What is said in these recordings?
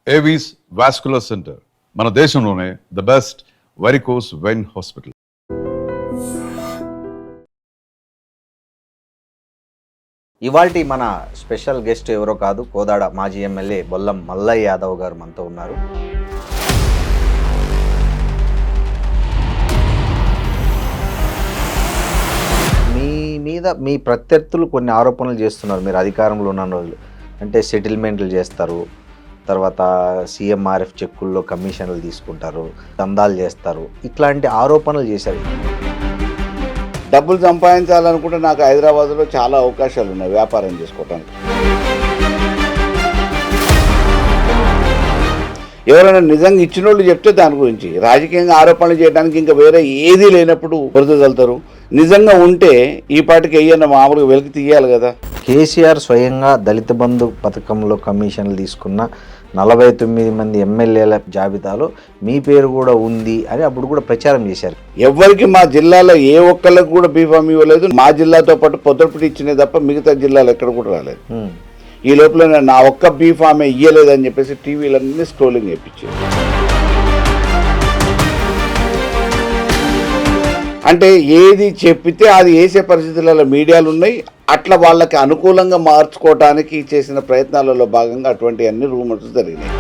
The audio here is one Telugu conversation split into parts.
ఏవీస్ వాస్కులర్ సెంటర్ మన దేశంలోనే the best varicose vein hospital. ఇవాల్టి మన స్పెషల్ గెస్ట్ ఎవరో కాదు, కోదాడ మాజీ ఎమ్మెల్యే బొల్లం మల్లయ్య యాదవ్ గారు మనతో ఉన్నారు. మీ మీద మీ ప్రత్యర్థులు కొన్ని ఆరోపణలు చేస్తున్నారు. మీరు అధికారంలో ఉన్న రోజులు అంటే సెటిల్మెంట్లు చేస్తారు, తర్వాత సీఎంఆర్ఎఫ్ చెక్కుల్లో కమిషన్లు తీసుకుంటారు, దందాలు చేస్తారు, ఇట్లాంటి ఆరోపణలు చేశారు. డబ్బులు సంపాదించాలనుకుంటే నాకు హైదరాబాద్లో చాలా అవకాశాలు ఉన్నాయి వ్యాపారం చేసుకోవడానికి. ఎవరైనా నిజంగా ఇచ్చిన వాళ్ళు చెప్తే దాని గురించి, రాజకీయంగా ఆరోపణలు చేయడానికి ఇంకా వేరే ఏదీ లేనప్పుడు బురదలుతారు. నిజంగా ఉంటే ఈ పాటికి వెయ్యన్న మామూలుగా వెలికి తీయాలి కదా. కేసీఆర్ స్వయంగా దళిత బంధు పథకంలో కమిషన్లు తీసుకున్న 49 మంది ఎమ్మెల్యేల జాబితాలో మీ పేరు కూడా ఉంది అని అప్పుడు కూడా ప్రచారం చేశారు. ఎవరికి మా జిల్లాలో ఏ ఒక్కళ్ళకి కూడా బీఫామ్ ఇవ్వలేదు. మా జిల్లాతో పాటు పొద్దుపటి ఇచ్చినే తప్ప మిగతా జిల్లాలో ఎక్కడ కూడా రాలేదు. ఈ లోపల నా ఒక్క బీఫామే ఇయ్యలేదని చెప్పేసి టీవీలన్నీ స్క్రోలింగ్ చేయించారు. అంటే ఏది చెప్పితే అది వేసే పరిస్థితులలో మీడియాలు ఉన్నాయి. అట్లా వాళ్ళకి అనుకూలంగా మార్చుకోవడానికి చేసిన ప్రయత్నాలలో భాగంగా అటువంటి అన్ని రూమర్స్ జరిగినాయి.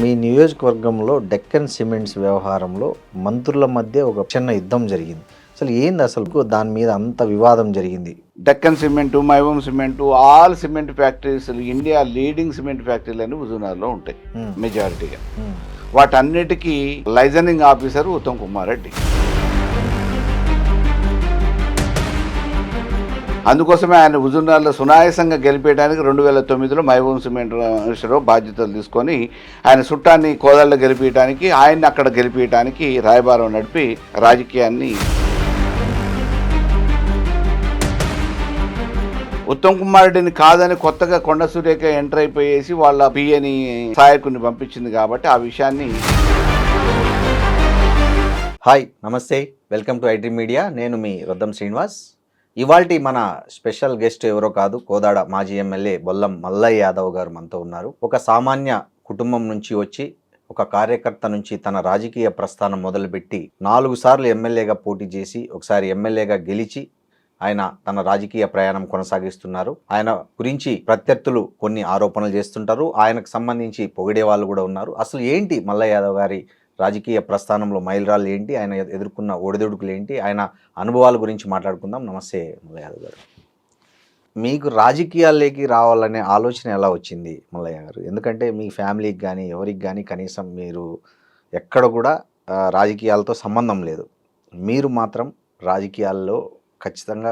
మీ నియోజకవర్గంలో డెక్కన్ సిమెంట్స్ వ్యవహారంలో మంత్రుల మధ్య ఒక చిన్న యుద్ధం జరిగింది. అసలు ఏంది అసలు దాని మీద అంత వివాదం జరిగింది? డెక్కన్ సిమెంటు, మైబూమ్ cement, all cement factories, India leading cement ఫ్యాక్టరీలు అన్ని హుజూర్నగర్లో ఉంటాయి మెజారిటీగా. వాటన్నిటికీ లైజనింగ్ ఆఫీసర్ ఉత్తమ్ కుమార్ రెడ్డి. అందుకోసమే ఆయన హుజూర్నగర్లో సునాయాసంగా గెలిపేయడానికి 2009లో మైబూమ్ సిమెంట్ బాధ్యతలు తీసుకొని ఆయన చుట్టాన్ని కోదాళ్ళలో గెలిపించడానికి, ఆయన్ని అక్కడ గెలిపించడానికి రాయబారం నడిపి రాజకీయాన్ని ఉత్తమ్ కుమార్ రెడ్డిని కాదని కొత్తగా కొండ సురేఖ ఎంటర్ అయిపోయేసి వాళ్ళ పిఏని సహాయకుని పంపించింది కాబట్టి ఆ విషయాన్ని. హాయ్, నమస్తే, వెల్కమ్ టు ఐటీ మీడియా. నేను మీ రొద్దం శ్రీనివాస్. ఇవాల్టి మన స్పెషల్ గెస్ట్ ఎవరో కాదు, కోదాడ మాజీ ఎమ్మెల్యే బొల్లం మల్లయ్య యాదవ్ గారు మనతో ఉన్నారు. ఒక సామాన్య కుటుంబం నుంచి వచ్చి ఒక కార్యకర్త నుంచి తన రాజకీయ ప్రస్థానం మొదలుపెట్టి 4 సార్లు ఎమ్మెల్యేగా పోటీ చేసి ఒకసారి ఎమ్మెల్యేగా గెలిచి ఆయన తన రాజకీయ ప్రయాణం కొనసాగిస్తున్నారు. ఆయన గురించి ప్రత్యర్థులు కొన్ని ఆరోపణలు చేస్తుంటారు, ఆయనకు సంబంధించి పొగిడే వాళ్ళు కూడా ఉన్నారు. అసలు ఏంటి మల్లయ్య యాదవ్ గారి రాజకీయ ప్రస్థానంలో మైలురాళ్ళు ఏంటి, ఆయన ఎదుర్కొన్న ఒడిదుడుకులు ఏంటి, ఆయన అనుభవాల గురించి మాట్లాడుకుందాం. నమస్తే మల్లయ్య యాదవ్ గారు. మీకు రాజకీయాల్లోకి రావాలనే ఆలోచన ఎలా వచ్చింది మల్లయ్య గారు? ఎందుకంటే మీ ఫ్యామిలీకి కానీ ఎవరికి కానీ కనీసం మీరు ఎక్కడ కూడా రాజకీయాలతో సంబంధం లేదు. మీరు మాత్రం రాజకీయాల్లో ఖచ్చితంగా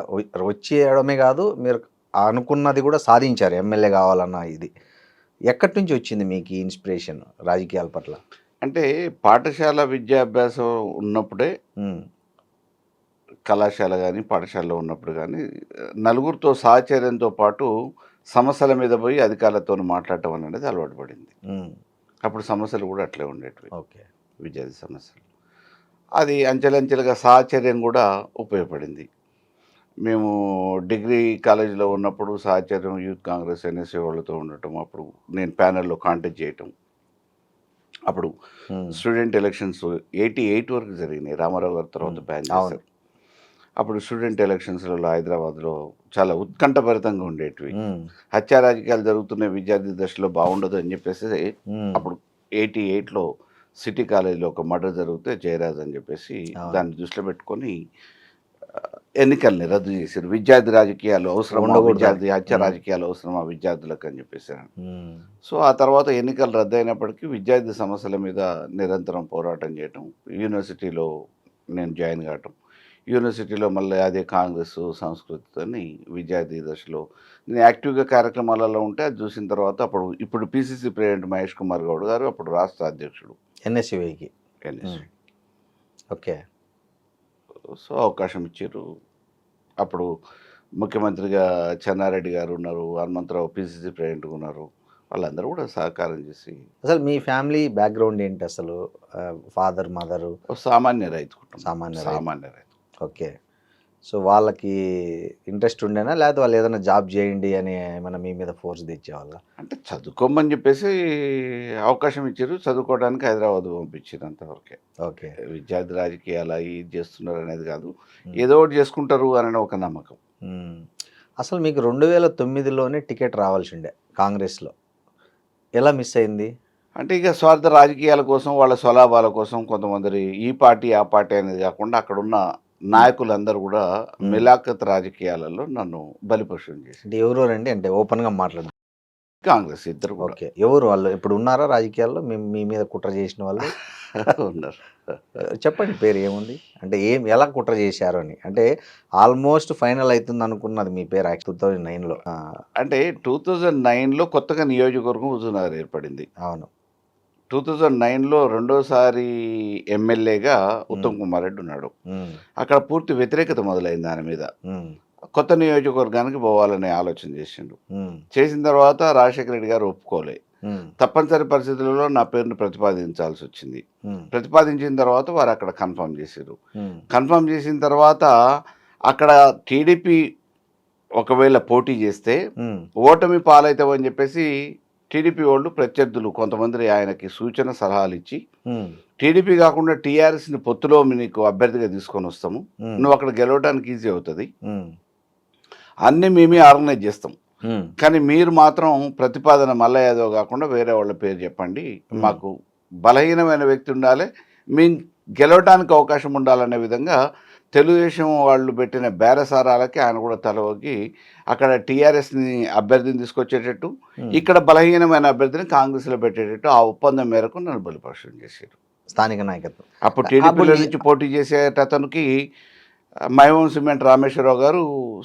వచ్చేయడమే కాదు, మీరు అనుకున్నది కూడా సాధించారు, ఎమ్మెల్యే కావాలన్న ఇది. ఎక్కడి నుంచి వచ్చింది మీకు ఈ ఇన్స్పిరేషన్ రాజకీయాల పట్ల? అంటే పాఠశాల విద్యాభ్యాసం ఉన్నప్పుడే, కళాశాల కానీ పాఠశాలలో ఉన్నప్పుడు కానీ నలుగురితో సాహచర్యంతో పాటు సమస్యల మీద పోయి అధికారులతో మాట్లాడటం అనేది అలవాటు పడింది. అప్పుడు సమస్యలు కూడా అట్లే ఉండేటివి. ఓకే, విద్యార్థి సమస్యలు. అది అంచెలంచెలుగా సాహచర్యం కూడా ఉపయోగపడింది. మేము డిగ్రీ కాలేజీలో ఉన్నప్పుడు సాహచర్యం యూత్ కాంగ్రెస్ ఎన్ఎస్ఏ వాళ్ళతో ఉండటం, అప్పుడు నేను ప్యానెల్లో కాంటాక్ట్ చేయటం. అప్పుడు స్టూడెంట్ ఎలక్షన్స్ 88 వరకు జరిగినాయి, రామారావు గారి తర్వాత బ్యాన్ చేశారు. అప్పుడు స్టూడెంట్ ఎలక్షన్స్లలో హైదరాబాద్లో చాలా ఉత్కంఠభరితంగా ఉండేటివి. హత్యా రాజకీయాలు జరుగుతున్న విద్యార్థి దశలో బాగుండదు అని చెప్పేసి అప్పుడు 88లో సిటీ కాలేజీలో ఒక మర్డర్ జరిగితే జయరాజ్ అని చెప్పేసి దాన్ని దృష్టిలో పెట్టుకొని ఎన్నికల్ని రద్దు చేశారు. విద్యార్థి రాజకీయాలు అవసరమా, విద్యార్థి హత్య రాజకీయాలు అవసరమా విద్యార్థులకు అని చెప్పేసారు. సో ఆ తర్వాత ఎన్నికలు రద్దు అయినప్పటికీ విద్యార్థి సమస్యల మీద నిరంతరం పోరాటం చేయటం, యూనివర్సిటీలో నేను జాయిన్ కావటం, యూనివర్సిటీలో మళ్ళీ అదే కాంగ్రెస్ సంస్కృతిని విద్యార్థి దశలో నేను యాక్టివ్గా కార్యక్రమాలలో ఉంటే అది చూసిన తర్వాత ఇప్పుడు పిసిసి ప్రెసిడెంట్ మహేష్ కుమార్ గౌడ్ గారు అప్పుడు రాష్ట్ర అధ్యక్షుడు ఎన్ఎస్యుకి. ఓకే. సో అవకాశం ఇచ్చారు. అప్పుడు ముఖ్యమంత్రిగా చెన్నారెడ్డి గారు ఉన్నారు, హనుమంతరావు పిసిసి ప్రెసిడెంట్గా ఉన్నారు. వాళ్ళందరూ కూడా సహకారం చేసి. అసలు మీ ఫ్యామిలీ బ్యాక్గ్రౌండ్ ఏంటి అసలు? Father, mother? సామాన్య రైతు కుటుంబం. సామాన్య రైతు. ఓకే. సో వాళ్ళకి ఇంట్రెస్ట్ ఉండేనా, లేకపోతే వాళ్ళు ఏదైనా జాబ్ చేయండి అని ఏమైనా మీ మీద ఫోర్స్ తెచ్చేవాళ్ళ? అంటే చదువుకోమని చెప్పేసి అవకాశం ఇచ్చారు. చదువుకోవడానికి హైదరాబాద్ పంపించారు అంతవరకే. ఓకే. విద్యార్థి రాజకీయాలు అవి ఇది చేస్తున్నారు అనేది కాదు. ఉమ్. ఏదో ఒకటి చేసుకుంటారు అనే ఒక నమ్మకం. ఉమ్. అసలు మీకు 2009లోనే టికెట్ రావాల్సి ఉండే కాంగ్రెస్లో, ఎలా మిస్ అయింది? అంటే ఇక స్వార్థ రాజకీయాల కోసం, వాళ్ళ స్వలాభాల కోసం కొంతమంది ఈ పార్టీ, ఆ పార్టీ అనేది కాకుండా అక్కడున్న నాయకులందరూ కూడా మిలాఖత్ రాజకీయాలలో నన్ను బలిపశువుని చేశారు. అంటే ఎవరు రండి, అంటే ఓపెన్గా మాట్లాడు. కాంగ్రెస్ ఇద్దరు కూడా ఓకే. ఎవరు వాళ్ళు? ఇప్పుడు ఉన్నారా రాజకీయాల్లో మీ మీ మీద కుట్ర చేసిన వాళ్ళు? ఉన్నారు. చెప్పండి, పేరు ఏముంది? అంటే ఎలా కుట్ర చేశారు అని. అంటే ఆల్మోస్ట్ ఫైనల్ అవుతుంది అనుకున్నది మీ పేరు 2009లో. అంటే 2009లో కొత్తగా నియోజకవర్గం హుజూర్నగర్ ఏర్పడింది. అవును. 2009లో రెండోసారి ఎమ్మెల్యేగా ఉత్తమ్ కుమార్ రెడ్డి ఉన్నాడు. ఉమ్. అక్కడ పూర్తి వ్యతిరేకత మొదలైంది దాని మీద. ఉమ్. కొత్త నియోజకవర్గానికి పోవాలనే ఆలోచన చేసిండు. ఉమ్. చేసిన తర్వాత రాజశేఖర రెడ్డి గారు ఒప్పుకోలే. ఉమ్. తప్పనిసరి పరిస్థితులలో నా పేరును ప్రతిపాదించాల్సి వచ్చింది. ఉమ్. ప్రతిపాదించిన తర్వాత వారు అక్కడ కన్ఫర్మ్ చేశారు. ఉమ్. కన్ఫర్మ్ చేసిన తర్వాత అక్కడ టీడీపీ ఒకవేళ పోటీ చేస్తే ఉమ్. ఓటమి పాలవుతామని చెప్పేసి టీడీపీ వాళ్ళు ప్రత్యర్థులు కొంతమంది ఆయనకి సూచన సలహాలు ఇచ్చి, ఉమ్. టీడీపీ కాకుండా టీఆర్ఎస్ని పొత్తులో నీకు అభ్యర్థిగా తీసుకొని వస్తాము, ఉమ్. నువ్వు అక్కడ గెలవడానికి ఈజీ అవుతుంది, ఉమ్. అన్నీ మేమే ఆర్గనైజ్ చేస్తాం, ఉమ్. కానీ మీరు మాత్రం ప్రతిపాదన మల్ల యాదవ్ కాకుండా వేరే వాళ్ళ పేరు చెప్పండి, మాకు బలహీనమైన వ్యక్తి ఉండాలి, మేము గెలవడానికి అవకాశం ఉండాలనే విధంగా తెలుగుదేశం వాళ్ళు పెట్టిన బేరసారాలకి ఆయన కూడా తలవగి అక్కడ టీఆర్ఎస్ని అభ్యర్థిని తీసుకొచ్చేటట్టు, ఇక్కడ బలహీనమైన అభ్యర్థిని కాంగ్రెస్లో పెట్టేటట్టు ఆ ఒప్పందం మేరకు నన్ను బలిపశువుని చేశారు స్థానిక నాయకత్వం. అప్పుడు టీడీపీలో నుంచి పోటీ చేసేటతనికి మైమోన్ సిమెంట్ రామేశ్వరరావు గారు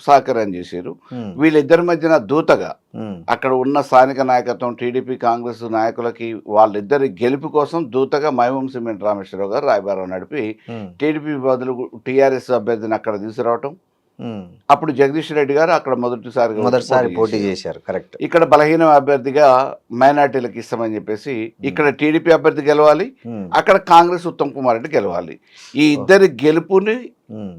సహకారం చేశారు. ఉమ్. వీళ్ళిద్దరి మధ్యన దూతగా ఉమ్. అక్కడ ఉన్న స్థానిక నాయకత్వం టీడీపీ కాంగ్రెస్ నాయకులకి వాళ్ళిద్దరి గెలుపు కోసం దూతగా మైమోన్ సిమెంట్ రామేశ్వరరావు గారు రాయబారం నడిపి ఉమ్. టీడీపీ బదులు టీఆర్ఎస్ అభ్యర్థిని అక్కడ తీసుకురావటం. ఉమ్. అప్పుడు జగదీష్ రెడ్డి గారు అక్కడ మొదటిసారి పోటీ చేశారు. కరెక్ట్. ఇక్కడ బలహీన అభ్యర్థిగా మైనార్టీలకు ఇస్తామని చెప్పేసి ఇక్కడ టీడీపీ అభ్యర్థి గెలవాలి, ఉమ్. అక్కడ కాంగ్రెస్ ఉత్తమ్ కుమార్ రెడ్డి గెలవాలి. ఈ ఇద్దరి గెలుపుని ఉమ్.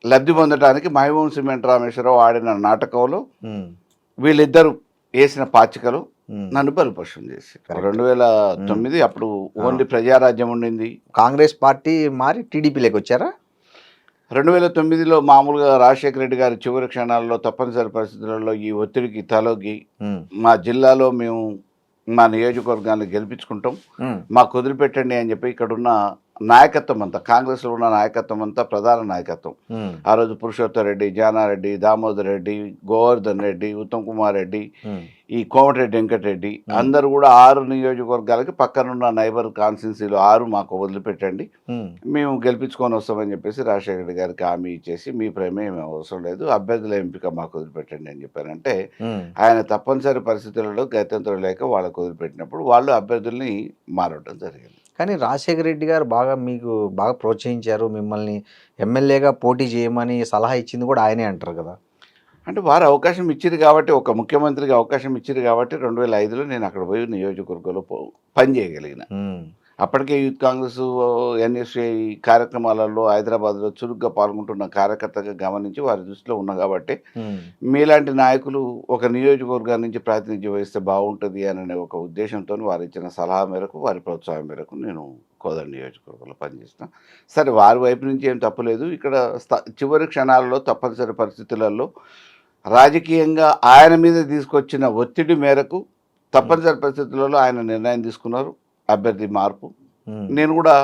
లబ్ధి పొందడానికి మహబూబ్ సిమెంట్ రామేశ్వరరావు ఆడిన నాటకంలో ఉమ్. వీళ్ళిద్దరు వేసిన పాచికలు ఉమ్. నన్ను బలిపశువుని చేసి Correct. 2009 అప్పుడు ఓన్లీ ప్రజారాజ్యం ఉండింది. కాంగ్రెస్ పార్టీ మారి టీడీపీలోకి వచ్చారా? 2009లో మామూలుగా రాజశేఖర రెడ్డి గారి చివరి క్షణాల్లో తప్పనిసరి పరిస్థితులలో ఈ ఒత్తిడికి తలొగ్గి ఉమ్. మా జిల్లాలో మేము మా నియోజకవర్గాన్ని గెలిపించుకుంటాం, ఉమ్. మాకు వదిలిపెట్టండి అని చెప్పి ఇక్కడున్న నాయకత్వం అంతా, కాంగ్రెస్లో ఉన్న నాయకత్వం అంతా, ప్రధాన నాయకత్వం ఉమ్. ఆ రోజు పురుషోత్తమ్ రెడ్డి, జానారెడ్డి, దామోదర్ రెడ్డి, గోవర్ధన్ రెడ్డి, ఉత్తమ్ కుమార్ రెడ్డి, ఉమ్. ఈ కోమటిరెడ్డి వెంకటరెడ్డి అందరూ కూడా 6 నియోజకవర్గాలకి పక్కనున్న నైబర్ కాన్స్టిట్యున్సీలు 6 మాకు వదిలిపెట్టండి, ఉమ్. మేము గెలిపించుకొని వస్తామని చెప్పేసి రాజశేఖర రెడ్డి గారికి హామీ ఇచ్చేసి మీ ప్రమేయం అవసరం లేదు, అభ్యర్థుల ఎంపిక మాకు వదిలిపెట్టండి అని చెప్పారంటే ఉమ్. ఆయన తప్పనిసరి పరిస్థితులలో గత్యంతరం లేక వాళ్ళకు వదిలిపెట్టినప్పుడు వాళ్ళు అభ్యర్థుల్ని మారడం జరిగింది. కానీ రాజశేఖర రెడ్డి గారు మీకు బాగా ప్రోత్సహించారు, మిమ్మల్ని ఎమ్మెల్యేగా పోటీ చేయమని సలహా ఇచ్చింది కూడా ఆయనే అంటారు కదా. అంటే వారు అవకాశం ఇచ్చారు కాబట్టి, ఒక ముఖ్యమంత్రికి అవకాశం ఇచ్చారు కాబట్టి 2005లో నేను అక్కడ పోయి నియోజకవర్గంలో పని చేయగలిగిన. ఉమ్. అప్పటికే యూత్ కాంగ్రెస్ ఎన్ఎస్ఏ కార్యక్రమాలలో హైదరాబాద్లో చురుగ్గా పాల్గొంటున్న కార్యకర్తగా గమనించి వారి దృష్టిలో ఉన్నా కాబట్టి ఉమ్. మీలాంటి నాయకులు ఒక నియోజకవర్గం నుంచి ప్రాతినిధ్యం వహిస్తే బాగుంటుంది అనే ఒక ఉద్దేశంతో వారు ఇచ్చిన సలహా మేరకు, వారి ప్రోత్సాహం మేరకు నేను కోదాడ నియోజకవర్గంలో పనిచేసిన. సరే, వారి వైపు నుంచి ఏం తప్పులేదు. ఇక్కడ చివరి క్షణాలలో తప్పనిసరి పరిస్థితులలో రాజకీయంగా ఆయన మీద తీసుకొచ్చిన ఒత్తిడి మేరకు తప్పనిసరి పరిస్థితులలో ఆయన నిర్ణయం తీసుకున్నారు, అభ్యర్థి మార్పు. ఉమ్. నేను కూడా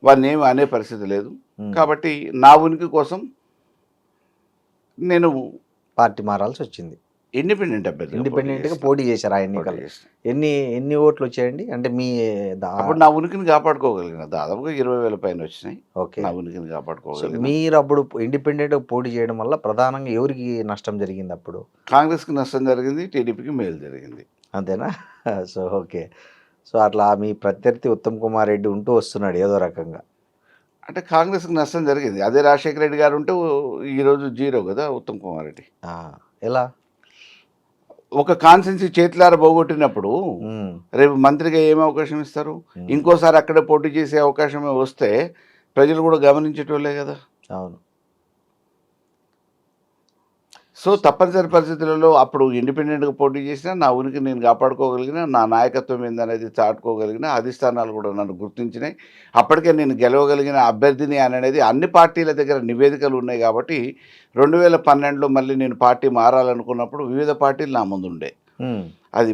వారిని ఏమి అనే పరిస్థితి లేదు కాబట్టి నా ఉనికి కోసం నేను పార్టీ మారాల్సి వచ్చింది. ఇండిపెండెంట్ అభ్యర్థి ఇండిపెండెంట్గా పోటీ చేశారు ఆ ఎన్నికలు. ఎన్ని ఓట్లు వచ్చాయండి? అంటే మీ అప్పుడు నా ఉనికిని కాపాడుకోగలిగిన దాదాపుగా 20,000 పైన వచ్చినాయి. ఓకే. నా ఉనికిని సో కాపాడుకోగలిగిన. మీరు అప్పుడు ఇండిపెండెంట్గా పోటీ చేయడం వల్ల ప్రధానంగా ఎవరికి నష్టం జరిగింది అప్పుడు? కాంగ్రెస్కి నష్టం జరిగింది, టీడీపీకి మేలు జరిగింది. అంతేనా? So okay. సో అట్లా మీ ప్రత్యర్థి ఉత్తమ్ కుమార్ రెడ్డి ఉంటూ వస్తున్నాడు ఏదో రకంగా. అంటే కాంగ్రెస్కి నష్టం జరిగింది. అదే రాజశేఖర రెడ్డి గారు ఉంటే ఈరోజు 0 కదా ఉత్తమ్ కుమార్ రెడ్డి. ఎలా? ఒక కాన్స్టిట్యున్సీ చేతులారా పోగొట్టినప్పుడు ఉమ్. రేపు మంత్రిగా ఏమి అవకాశం ఇస్తారు? ఉమ్. ఇంకోసారి అక్కడే పోటీ చేసే అవకాశమే వస్తే ప్రజలు కూడా గమనించేటోళ్ళే కదా. అవును. సో తప్పనిసరి పరిస్థితులలో అప్పుడు ఇండిపెండెంట్గా పోటీ చేసినా నా ఉనికి నేను కాపాడుకోగలిగిన, నా నాయకత్వం ఏందనేది చాటుకోగలిగిన, అధిష్టానాలు కూడా నన్ను గుర్తించినాయి. అప్పటికే నేను గెలవగలిగిన అభ్యర్థిని అనేది అన్ని పార్టీల దగ్గర నివేదికలు ఉన్నాయి కాబట్టి 2012లో మళ్ళీ నేను పార్టీ మారాలనుకున్నప్పుడు వివిధ పార్టీలు నా ముందుండే. అది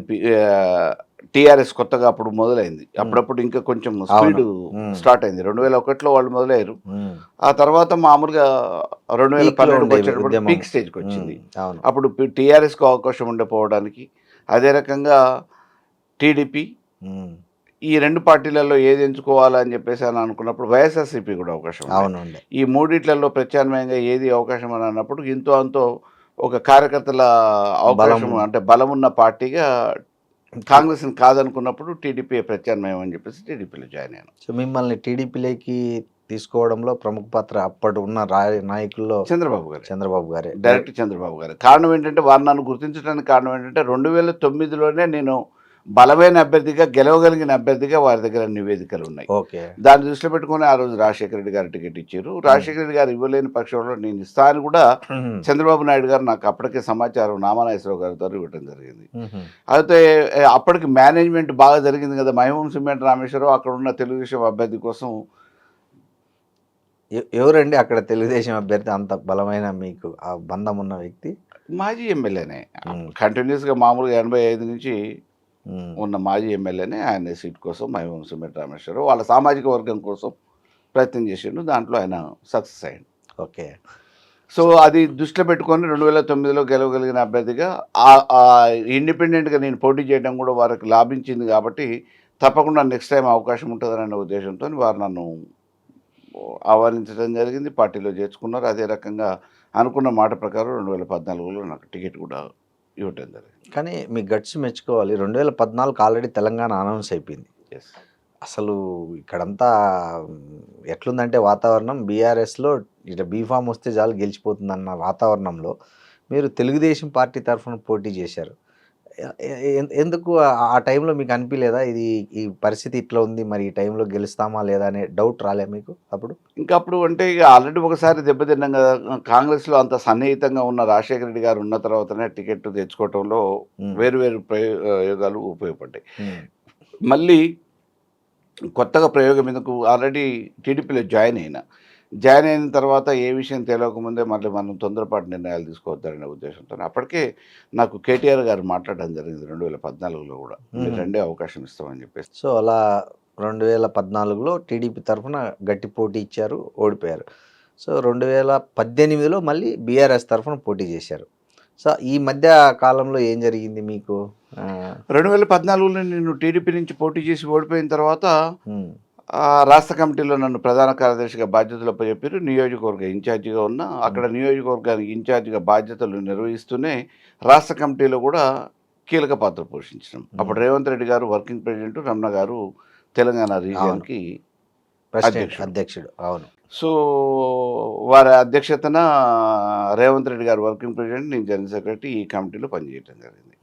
టీఆర్ఎస్ కొత్తగా అప్పుడు మొదలైంది. అప్పుడప్పుడు ఇంకా కొంచెం స్పీడ్ స్టార్ట్ అయింది. 2001లో వాళ్ళు మొదలయ్యారు. ఆ తర్వాత మామూలుగా 2012 వచ్చేటప్పుడు పీక్ స్టేజ్కి వచ్చింది. అప్పుడు టీఆర్ఎస్కు అవకాశం ఉండిపోవడానికి, అదే రకంగా టీడీపీ, ఈ 2 పార్టీలలో ఏది ఎంచుకోవాలని చెప్పేసి అని అనుకున్నప్పుడు వైఎస్ఆర్సీపీ కూడా అవకాశం ఉంది. ఈ మూడిట్లలో ప్రత్యామ్నాయంగా ఏది అవకాశం అని అన్నప్పుడు ఇంతో అంతో ఒక కార్యకర్తల అవకాశం అంటే బలమున్న పార్టీగా కాంగ్రెస్ని కాదనుకున్నప్పుడు టీడీపీ ప్రత్యామ్నాయం అని చెప్పేసి టీడీపీలో జాయిన్ అయ్యాను. సో మిమ్మల్ని టీడీపీలోకి తీసుకోవడంలో ప్రముఖ పాత్ర అప్పటి ఉన్న నాయకుల్లో చంద్రబాబు గారే డైరెక్ట్ చంద్రబాబు గారు. కారణం ఏంటంటే వారు నన్ను గుర్తించడానికి కారణం ఏంటంటే 2009లోనే నేను బలమైన అభ్యర్థిగా, గెలవగలిగిన అభ్యర్థిగా వారి దగ్గర నివేదికలు ఉన్నాయి. దాన్ని దృష్టిలో పెట్టుకుని ఆ రోజు రాజశేఖర రెడ్డి గారు టికెట్ ఇచ్చారు. రాజశేఖర రెడ్డి గారు ఇవ్వలేని పక్షంలో నేను ఇస్తా అని కూడా చంద్రబాబు నాయుడు గారు నాకు అప్పటికే సమాచారం నామానాగేశ్వరరావు గారి ద్వారా ఇవ్వడం జరిగింది. అయితే అప్పటికి మేనేజ్మెంట్ బాగా జరిగింది కదా. మహిమం సిమెంట్ రామేశ్వరరావు అక్కడ ఉన్న తెలుగుదేశం అభ్యర్థి కోసం. ఎవరండి అక్కడ తెలుగుదేశం అభ్యర్థి అంత బలమైన మీకు ఆ బంధం ఉన్న వ్యక్తి? మాజీ ఎమ్మెల్యేనే. కంటిన్యూస్గా మామూలుగా 85 నుంచి ఉన్న మాజీ ఎమ్మెల్యేనే. ఆయన సీట్ కోసం మహిమం సిమెంట్ రామేశ్వరరావు వాళ్ళ సామాజిక వర్గం కోసం ప్రయత్నం చేసిండు. దాంట్లో ఆయన సక్సెస్ అయ్యిండు. ఓకే. సో అది దృష్టిలో పెట్టుకొని 2009లో గెలవగలిగిన అభ్యర్థిగా ఇండిపెండెంట్గా నేను పోటీ చేయడం కూడా వారికి లాభించింది కాబట్టి తప్పకుండా నెక్స్ట్ టైం అవకాశం ఉంటుందనే ఉద్దేశంతో వారు నన్ను ఆహ్వానించడం జరిగింది. పార్టీలో చేర్చుకున్నారు. అదే రకంగా అనుకున్న మాట ప్రకారం 2014లో నాకు టికెట్ కూడా ఇవ్వటం జరిగింది. కానీ మీ గట్స్ మెచ్చుకోవాలి. 2014 ఆల్రెడీ తెలంగాణ అనౌన్స్ అయిపోయింది. అసలు ఇక్కడంతా ఎట్లుందంటే వాతావరణం బీఆర్ఎస్లో ఇట్లా బీఫామ్ వస్తే చాలు గెలిచిపోతుందన్న వాతావరణంలో మీరు తెలుగుదేశం పార్టీ తరఫున పోటీ చేశారు. ఎందుకు ఆ టైంలో మీకు అనిపించలేదా ఇది ఈ పరిస్థితి ఇట్లా ఉంది, మరి ఈ టైంలో గెలుస్తామా లేదా అనే డౌట్ రాలే మీకు అప్పుడు? ఇంకా అప్పుడు అంటే ఇక ఆల్రెడీ ఒకసారి దెబ్బతిన్నాం కదా. కాంగ్రెస్లో అంత సన్నిహితంగా ఉన్న రాజశేఖర రెడ్డి గారు ఉన్న తర్వాతనే టికెట్ తెచ్చుకోవడంలో వేరు ప్రయోగాలు ఉపయోగపడ్డాయి. మళ్ళీ కొత్తగా ప్రయోగం ఎందుకు, ఆల్రెడీ టీడీపీలో జాయిన్ అయిన తర్వాత ఏ విషయం తెలియకముందే మళ్ళీ మనం తొందరపాటు నిర్ణయాలు తీసుకోవద్దనే ఉద్దేశంతో అప్పటికే నాకు కేటీఆర్ గారు మాట్లాడడం జరిగింది 2014లో కూడా, మీరు రెండే అవకాశం ఇస్తామని చెప్పేసి. సో అలా 2014లో టీడీపీ తరఫున గట్టి పోటీ ఇచ్చారు, ఓడిపోయారు. సో 2018లో మళ్ళీ బీఆర్ఎస్ తరఫున పోటీ చేశారు. సో ఈ మధ్య కాలంలో ఏం జరిగింది మీకు? 2014లో నేను టీడీపీ నుంచి పోటీ చేసి ఓడిపోయిన తర్వాత రాష్ట్ర కమిటీలో నన్ను ప్రధాన కార్యదర్శిగా బాధ్యతలు అప్పచెప్పారు. నియోజకవర్గ ఇన్ఛార్జిగా ఉన్నా. అక్కడ నియోజకవర్గానికి ఇన్ఛార్జిగా బాధ్యతలు నిర్వహిస్తూనే రాష్ట్ర కమిటీలో కూడా కీలక పాత్ర పోషించినాం. అప్పుడు రేవంత్ రెడ్డి గారు వర్కింగ్ ప్రెసిడెంట్, రమణ గారు తెలంగాణ రీజియన్కి అధ్యక్షుడు. అవును. సో వారి అధ్యక్షతన రేవంత్ రెడ్డి గారు వర్కింగ్ ప్రెసిడెంట్, నేను జనరల్ సెక్రటరీ ఈ కమిటీలో పనిచేయడం జరిగింది.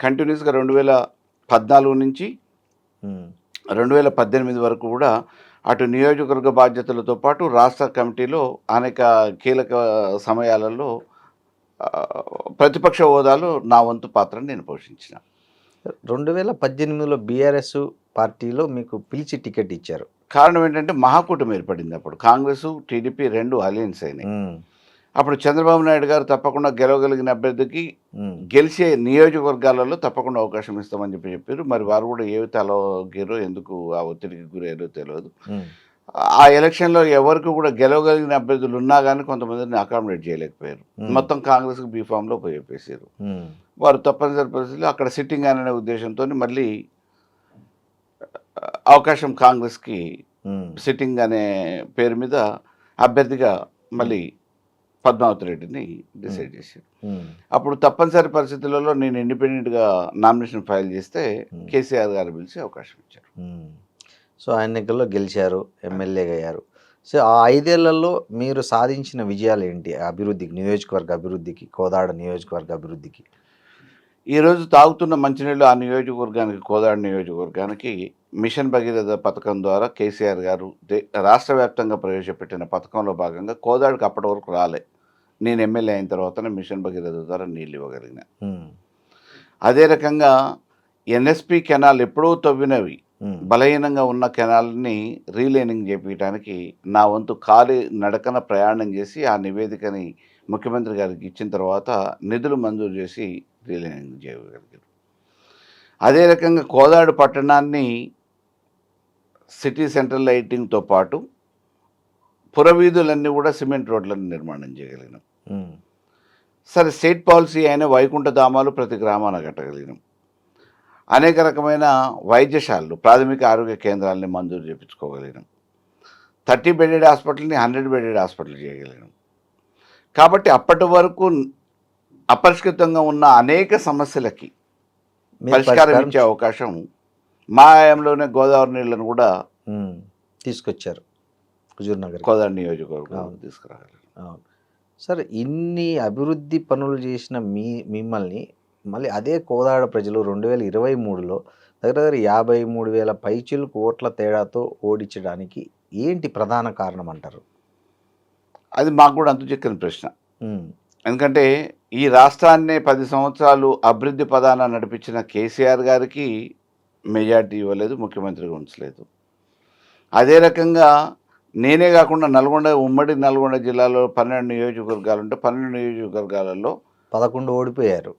కంటిన్యూస్గా 2014 నుంచి 2018 వరకు కూడా అటు నియోజకవర్గ బాధ్యతలతో పాటు రాష్ట్ర కమిటీలో అనేక కీలక సమయాలలో ప్రతిపక్ష హోదాలో నా వంతు పాత్రను నేను పోషించిన. 2018లో బీఆర్ఎస్ పార్టీలో మీకు పిలిచి టికెట్ ఇచ్చారు. కారణం ఏంటంటే మహాకూటమి ఏర్పడింది. అప్పుడు కాంగ్రెస్ టీడీపీ 2 అలయన్స్ అయినాయి. అప్పుడు చంద్రబాబు నాయుడు గారు తప్పకుండా గెలవగలిగిన అభ్యర్థికి గెలిచే నియోజకవర్గాలలో తప్పకుండా అవకాశం ఇస్తామని చెప్పారు. మరి వారు కూడా ఏ తలగిరో ఎందుకు ఆ ఒత్తిడికి గురయ్యారో తెలియదు. ఆ ఎలక్షన్లో ఎవరికి కూడా గెలవగలిగిన అభ్యర్థులు ఉన్నా కానీ కొంతమందిని అకామిడేట్ చేయలేకపోయారు. మొత్తం కాంగ్రెస్కి బీఫామ్లో చెప్పేశారు. వారు తప్పనిసరి పరిస్థితుల్లో అక్కడ సిట్టింగ్ అనే ఉద్దేశంతో మళ్ళీ అవకాశం కాంగ్రెస్కి సిట్టింగ్ అనే పేరు మీద అభ్యర్థిగా మళ్ళీ పద్మావతి రెడ్డిని డిసైడ్ చేశారు. అప్పుడు తప్పనిసరి పరిస్థితులలో నేను ఇండిపెండెంట్గా నామినేషన్ ఫైల్ చేస్తే కేసీఆర్ గారు పిలిచి అవకాశం ఇచ్చారు. సో ఆ ఎన్నికల్లో గెలిచారు, ఎమ్మెల్యేగా అయ్యారు. సో ఆ 5 ఏళ్లలో మీరు సాధించిన విజయాలు ఏంటి అభివృద్ధికి, నియోజకవర్గ అభివృద్ధికి, కోదాడ నియోజకవర్గ అభివృద్ధికి? ఈరోజు తాగుతున్న మంచినీళ్ళు ఆ నియోజకవర్గానికి, కోదాడ నియోజకవర్గానికి మిషన్ భగీరథ పథకం ద్వారా కేసీఆర్ గారు రాష్ట్ర వ్యాప్తంగా ప్రవేశపెట్టిన పథకంలో భాగంగా కోదాడకి అప్పటి వరకు రాలే నేను ఎమ్మెల్యే అయిన తర్వాత మిషన్ భగీరథ ద్వారా నీళ్ళు ఇవ్వగలిగిన. ఉమ్, అదే రకంగా ఎన్ఎస్పి కెనాల్ ఎప్పుడూ తవ్వినవి ఉమ్, బలహీనంగా ఉన్న కెనాల్ని రీలైనింగ్ చేపించడానికి నా వంతు ఖాళీ నడకన ప్రయాణం చేసి ఆ నివేదికని ముఖ్యమంత్రి గారికి ఇచ్చిన తర్వాత నిధులు మంజూరు చేసి రీలైనింగ్ చేయగలిగారు. అదే రకంగా కోదాడు పట్టణాన్ని సిటీ సెంట్రల్ లైటింగ్తో పాటు పురవీధులన్నీ కూడా సిమెంట్ రోడ్లను నిర్మాణం చేయగలిగినాం. ఉమ్, సరే, స్టేట్ పాలసీ అయిన వైకుంఠ ధామాలు ప్రతి గ్రామాన కట్టగలిగినాం. అనేక రకమైన వైద్యశాలలు ప్రాథమిక ఆరోగ్య కేంద్రాలని మంజూరు చేయించుకోగలిగినాం. 30 బెడెడ్ హాస్పిటల్ని 100 బెడెడ్ హాస్పిటల్ చేయగలిగినాం. కాబట్టి అప్పటి వరకు అపరిష్కృతంగా ఉన్న అనేక సమస్యలకి మీరు పరిష్కారం ఇచ్చే అవకాశం మా హయాంలోనే గోదావరి నీళ్లను కూడా ఉమ్, తీసుకొచ్చారు హుజూర్ నగర్. కోదాడ నియోజకవర్గం అవును. తీసుకురాగలిగాం. అవును సార్, ఇన్ని అభివృద్ధి పనులు చేసిన మిమ్మల్ని మళ్ళీ అదే కోదాడ ప్రజలు 2023లో దగ్గర దగ్గర 53,000 పైచిలకు ఓట్ల తేడాతో ఓడించడానికి ఏంటి ప్రధాన కారణం అంటారు? అది మాకు కూడా అంతు చిక్కని ప్రశ్న. ఉమ్, ఎందుకంటే ఈ రాష్ట్రాన్నే 10 సంవత్సరాలు అభివృద్ధి పదాన నడిపించిన కేసీఆర్ గారికి మెజార్టీ ఇవ్వలేదు, ముఖ్యమంత్రిగా ఉంచలేదు. అదే రకంగా నేనే కాకుండా ఉమ్మడి నల్గొండ జిల్లాలో 12 నియోజకవర్గాలు ఉంటే 12 నియోజకవర్గాలలో 11 ఓడిపోయారు.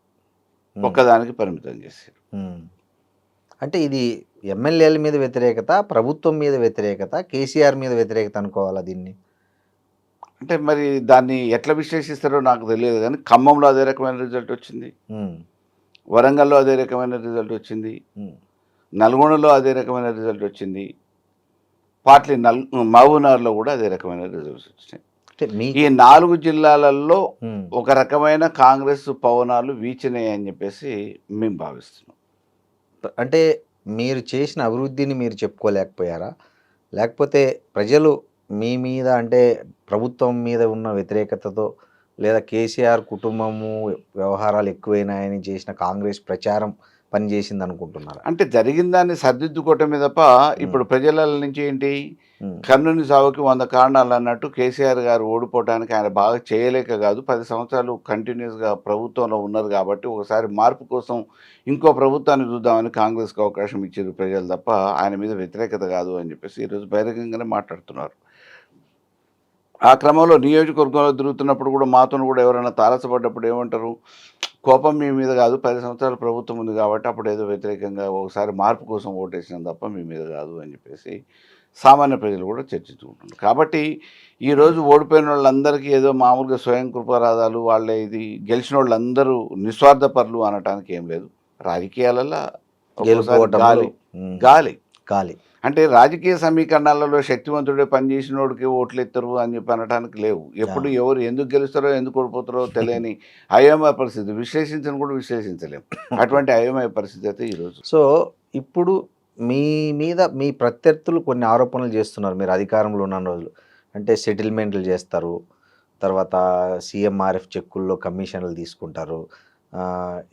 ఒక్కదానికి పరిమితం చేశారు. ఉమ్. అంటే ఇది ఎమ్మెల్యేల మీద వ్యతిరేకత, ప్రభుత్వం మీద వ్యతిరేకత, కేసీఆర్ మీద వ్యతిరేకత అనుకోవాలా దీన్ని? అంటే మరి దాన్ని ఎట్లా విశ్లేషిస్తారో నాకు తెలియదు, కానీ ఖమ్మంలో అదే రకమైన రిజల్ట్ వచ్చింది, ఉమ్, వరంగల్లో అదే రకమైన రిజల్ట్ వచ్చింది, ఉమ్, నల్గొండలో అదే రకమైన రిజల్ట్ వచ్చింది, పార్టీ మహబూబ్నగర్లో కూడా అదే రకమైన రిజల్ట్స్ వచ్చినాయి. అంటే మీ ఈ 4 జిల్లాలలో ఉమ్, ఒక రకమైన కాంగ్రెస్ పవనాలు వీచినాయి అని చెప్పేసి మేము భావిస్తున్నాం. అంటే మీరు చేసిన అభివృద్ధిని మీరు చెప్పుకోలేకపోయారా? లేకపోతే ప్రజలు మీ మీద అంటే ప్రభుత్వం మీద ఉన్న వ్యతిరేకతతో లేదా కేసీఆర్ కుటుంబము వ్యవహారాలు ఎక్కువైనాయని చేసిన కాంగ్రెస్ ప్రచారం పనిచేసింది అనుకుంటున్నారా? అంటే జరిగిన దాన్ని సర్దిద్దుకోవటమే తప్ప ఇప్పుడు ప్రజల నుంచి ఏంటి, ఉమ్, కర్ణుని సావుకి 100 కారణాలు అన్నట్టు కేసీఆర్ గారు ఓడిపోవడానికి ఆయన బాగా చేయలేక కాదు, 10 సంవత్సరాలు కంటిన్యూస్గా ప్రభుత్వంలో ఉన్నారు కాబట్టి ఒకసారి మార్పు కోసం ఇంకో ప్రభుత్వాన్ని చూద్దామని కాంగ్రెస్కి అవకాశం ఇచ్చారు ప్రజలు తప్ప ఆయన మీద వ్యతిరేకత కాదు అని చెప్పేసి ఈరోజు బహిరంగంగానే మాట్లాడుతున్నారు. ఆ క్రమంలో నియోజకవర్గంలో తిరుగుతున్నప్పుడు కూడా మాతో కూడా ఎవరైనా తారసపడ్డప్పుడు ఏమంటారు, కోపం మీ మీద కాదు, 10 సంవత్సరాల ప్రభుత్వం ఉంది కాబట్టి అప్పుడు ఏదో వ్యతిరేకంగా ఒకసారి మార్పు కోసం ఓటేసినాం తప్ప మీ మీద కాదు అని చెప్పేసి సామాన్య ప్రజలు కూడా చర్చించుకుంటున్నారు. కాబట్టి ఈరోజు ఓడిపోయిన వాళ్ళందరికీ ఏదో మామూలుగా స్వయం కృపారాధాలు వాళ్ళే, ఇది గెలిచిన వాళ్ళందరూ నిస్వార్థపరులు అనటానికి ఏం లేదు. రాజకీయాలలో ఒక్కోసారి గెలుపోవటంలో, గాలి ఉమ్, గాలి గాలి అంటే రాజకీయ సమీకరణాలలో శక్తివంతుడే పనిచేసినోడికి ఓట్లు ఎత్తరు అని చెప్పి అనడానికి లేవు. ఎప్పుడు ఎవరు ఎందుకు గెలుస్తారో ఎందుకు ఓడిపోతారో తెలియని అయోమయ పరిస్థితి, విశ్లేషించని కూడా విశ్లేషించలేము. అటువంటి అయోమయ పరిస్థితి అయితే ఈరోజు. సో ఇప్పుడు మీ మీద మీ ప్రత్యర్థులు కొన్ని ఆరోపణలు చేస్తున్నారు మీరు అధికారంలో ఉన్న రోజులు. అంటే సెటిల్మెంట్లు చేస్తారు, తర్వాత సీఎంఆర్ఎఫ్ చెక్కుల్లో కమిషన్లు తీసుకుంటారు,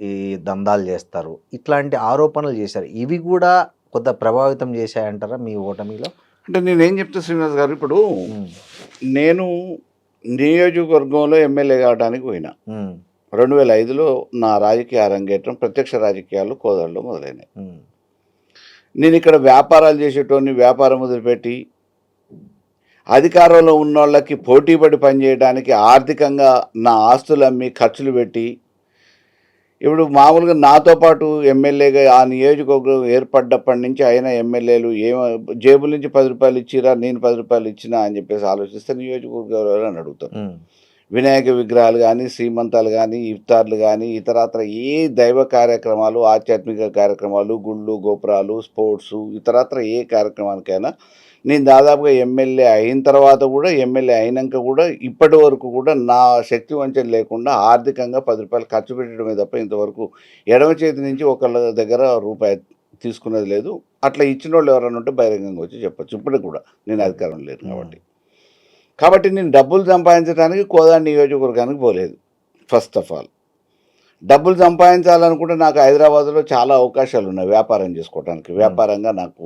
ఈ దందాలు చేస్తారు, ఇట్లాంటి ఆరోపణలు చేశారు. ఇవి కూడా కొంత ప్రభావితం చేశాయంటారా మీ ఓటమిలో? అంటే నేనేం చెప్తా శ్రీనివాస్ గారు, ఇప్పుడు ఉమ్, నేను నియోజకవర్గంలో ఎమ్మెల్యే కావడానికి పోయినా. ఉమ్, 2005లో నా రాజకీయ అరంగేట్రం ప్రత్యక్ష రాజకీయాలు కోదాడలో మొదలైనాయి. ఉమ్, నేను ఇక్కడ వ్యాపారాలు చేసేటోని వ్యాపారం మొదలుపెట్టి అధికారంలో ఉన్న వాళ్ళకి పోటీపడి పనిచేయడానికి ఆర్థికంగా నా ఆస్తులు అమ్మి ఖర్చులు పెట్టి, ఇప్పుడు మామూలుగా నాతో పాటు ఎమ్మెల్యేగా ఆ నియోజకవర్గం ఏర్పడ్డప్పటి నుంచి అయిన ఎమ్మెల్యేలు జేబుల నుంచి 10 రూపాయలు ఇచ్చిరా, నేను 10 రూపాయలు ఇచ్చినా అని చెప్పేసి ఆలోచిస్తే నియోజకవర్గాలు అని అడుగుతారు. ఉమ్, వినాయక విగ్రహాలు కానీ, శ్రీమంతాలు కానీ, ఇఫ్తార్లు కానీ, ఇతరత్ర ఏ దైవ కార్యక్రమాలు, ఆధ్యాత్మిక కార్యక్రమాలు, గుళ్ళు గోపురాలు, స్పోర్ట్స్, ఇతరత్ర ఏ కార్యక్రమానికైనా నేను దాదాపుగా ఎమ్మెల్యే అయిన తర్వాత కూడా, ఎమ్మెల్యే అయినాక కూడా, ఇప్పటి వరకు కూడా నా శక్తి వంచన లేకుండా ఆర్థికంగా 10 రూపాయలు ఖర్చు పెట్టడమే తప్ప ఇంతవరకు ఎడమ చేతి నుంచి ఒకళ్ళ దగ్గర రూపాయి తీసుకున్నది లేదు. అట్లా ఇచ్చిన వాళ్ళు ఎవరైనా ఉంటే బహిరంగంగా వచ్చి చెప్పచ్చు. ఇప్పటికి కూడా నేను అధికారం లేను కాబట్టి నేను డబ్బులు సంపాదించడానికి కోదాడ నియోజకవర్గానికి పోలేదు. ఫస్ట్ ఆఫ్ ఆల్ డబ్బులు సంపాదించాలనుకుంటే నాకు హైదరాబాద్లో చాలా అవకాశాలు ఉన్నాయి వ్యాపారం చేసుకోవడానికి. వ్యాపారంగా నాకు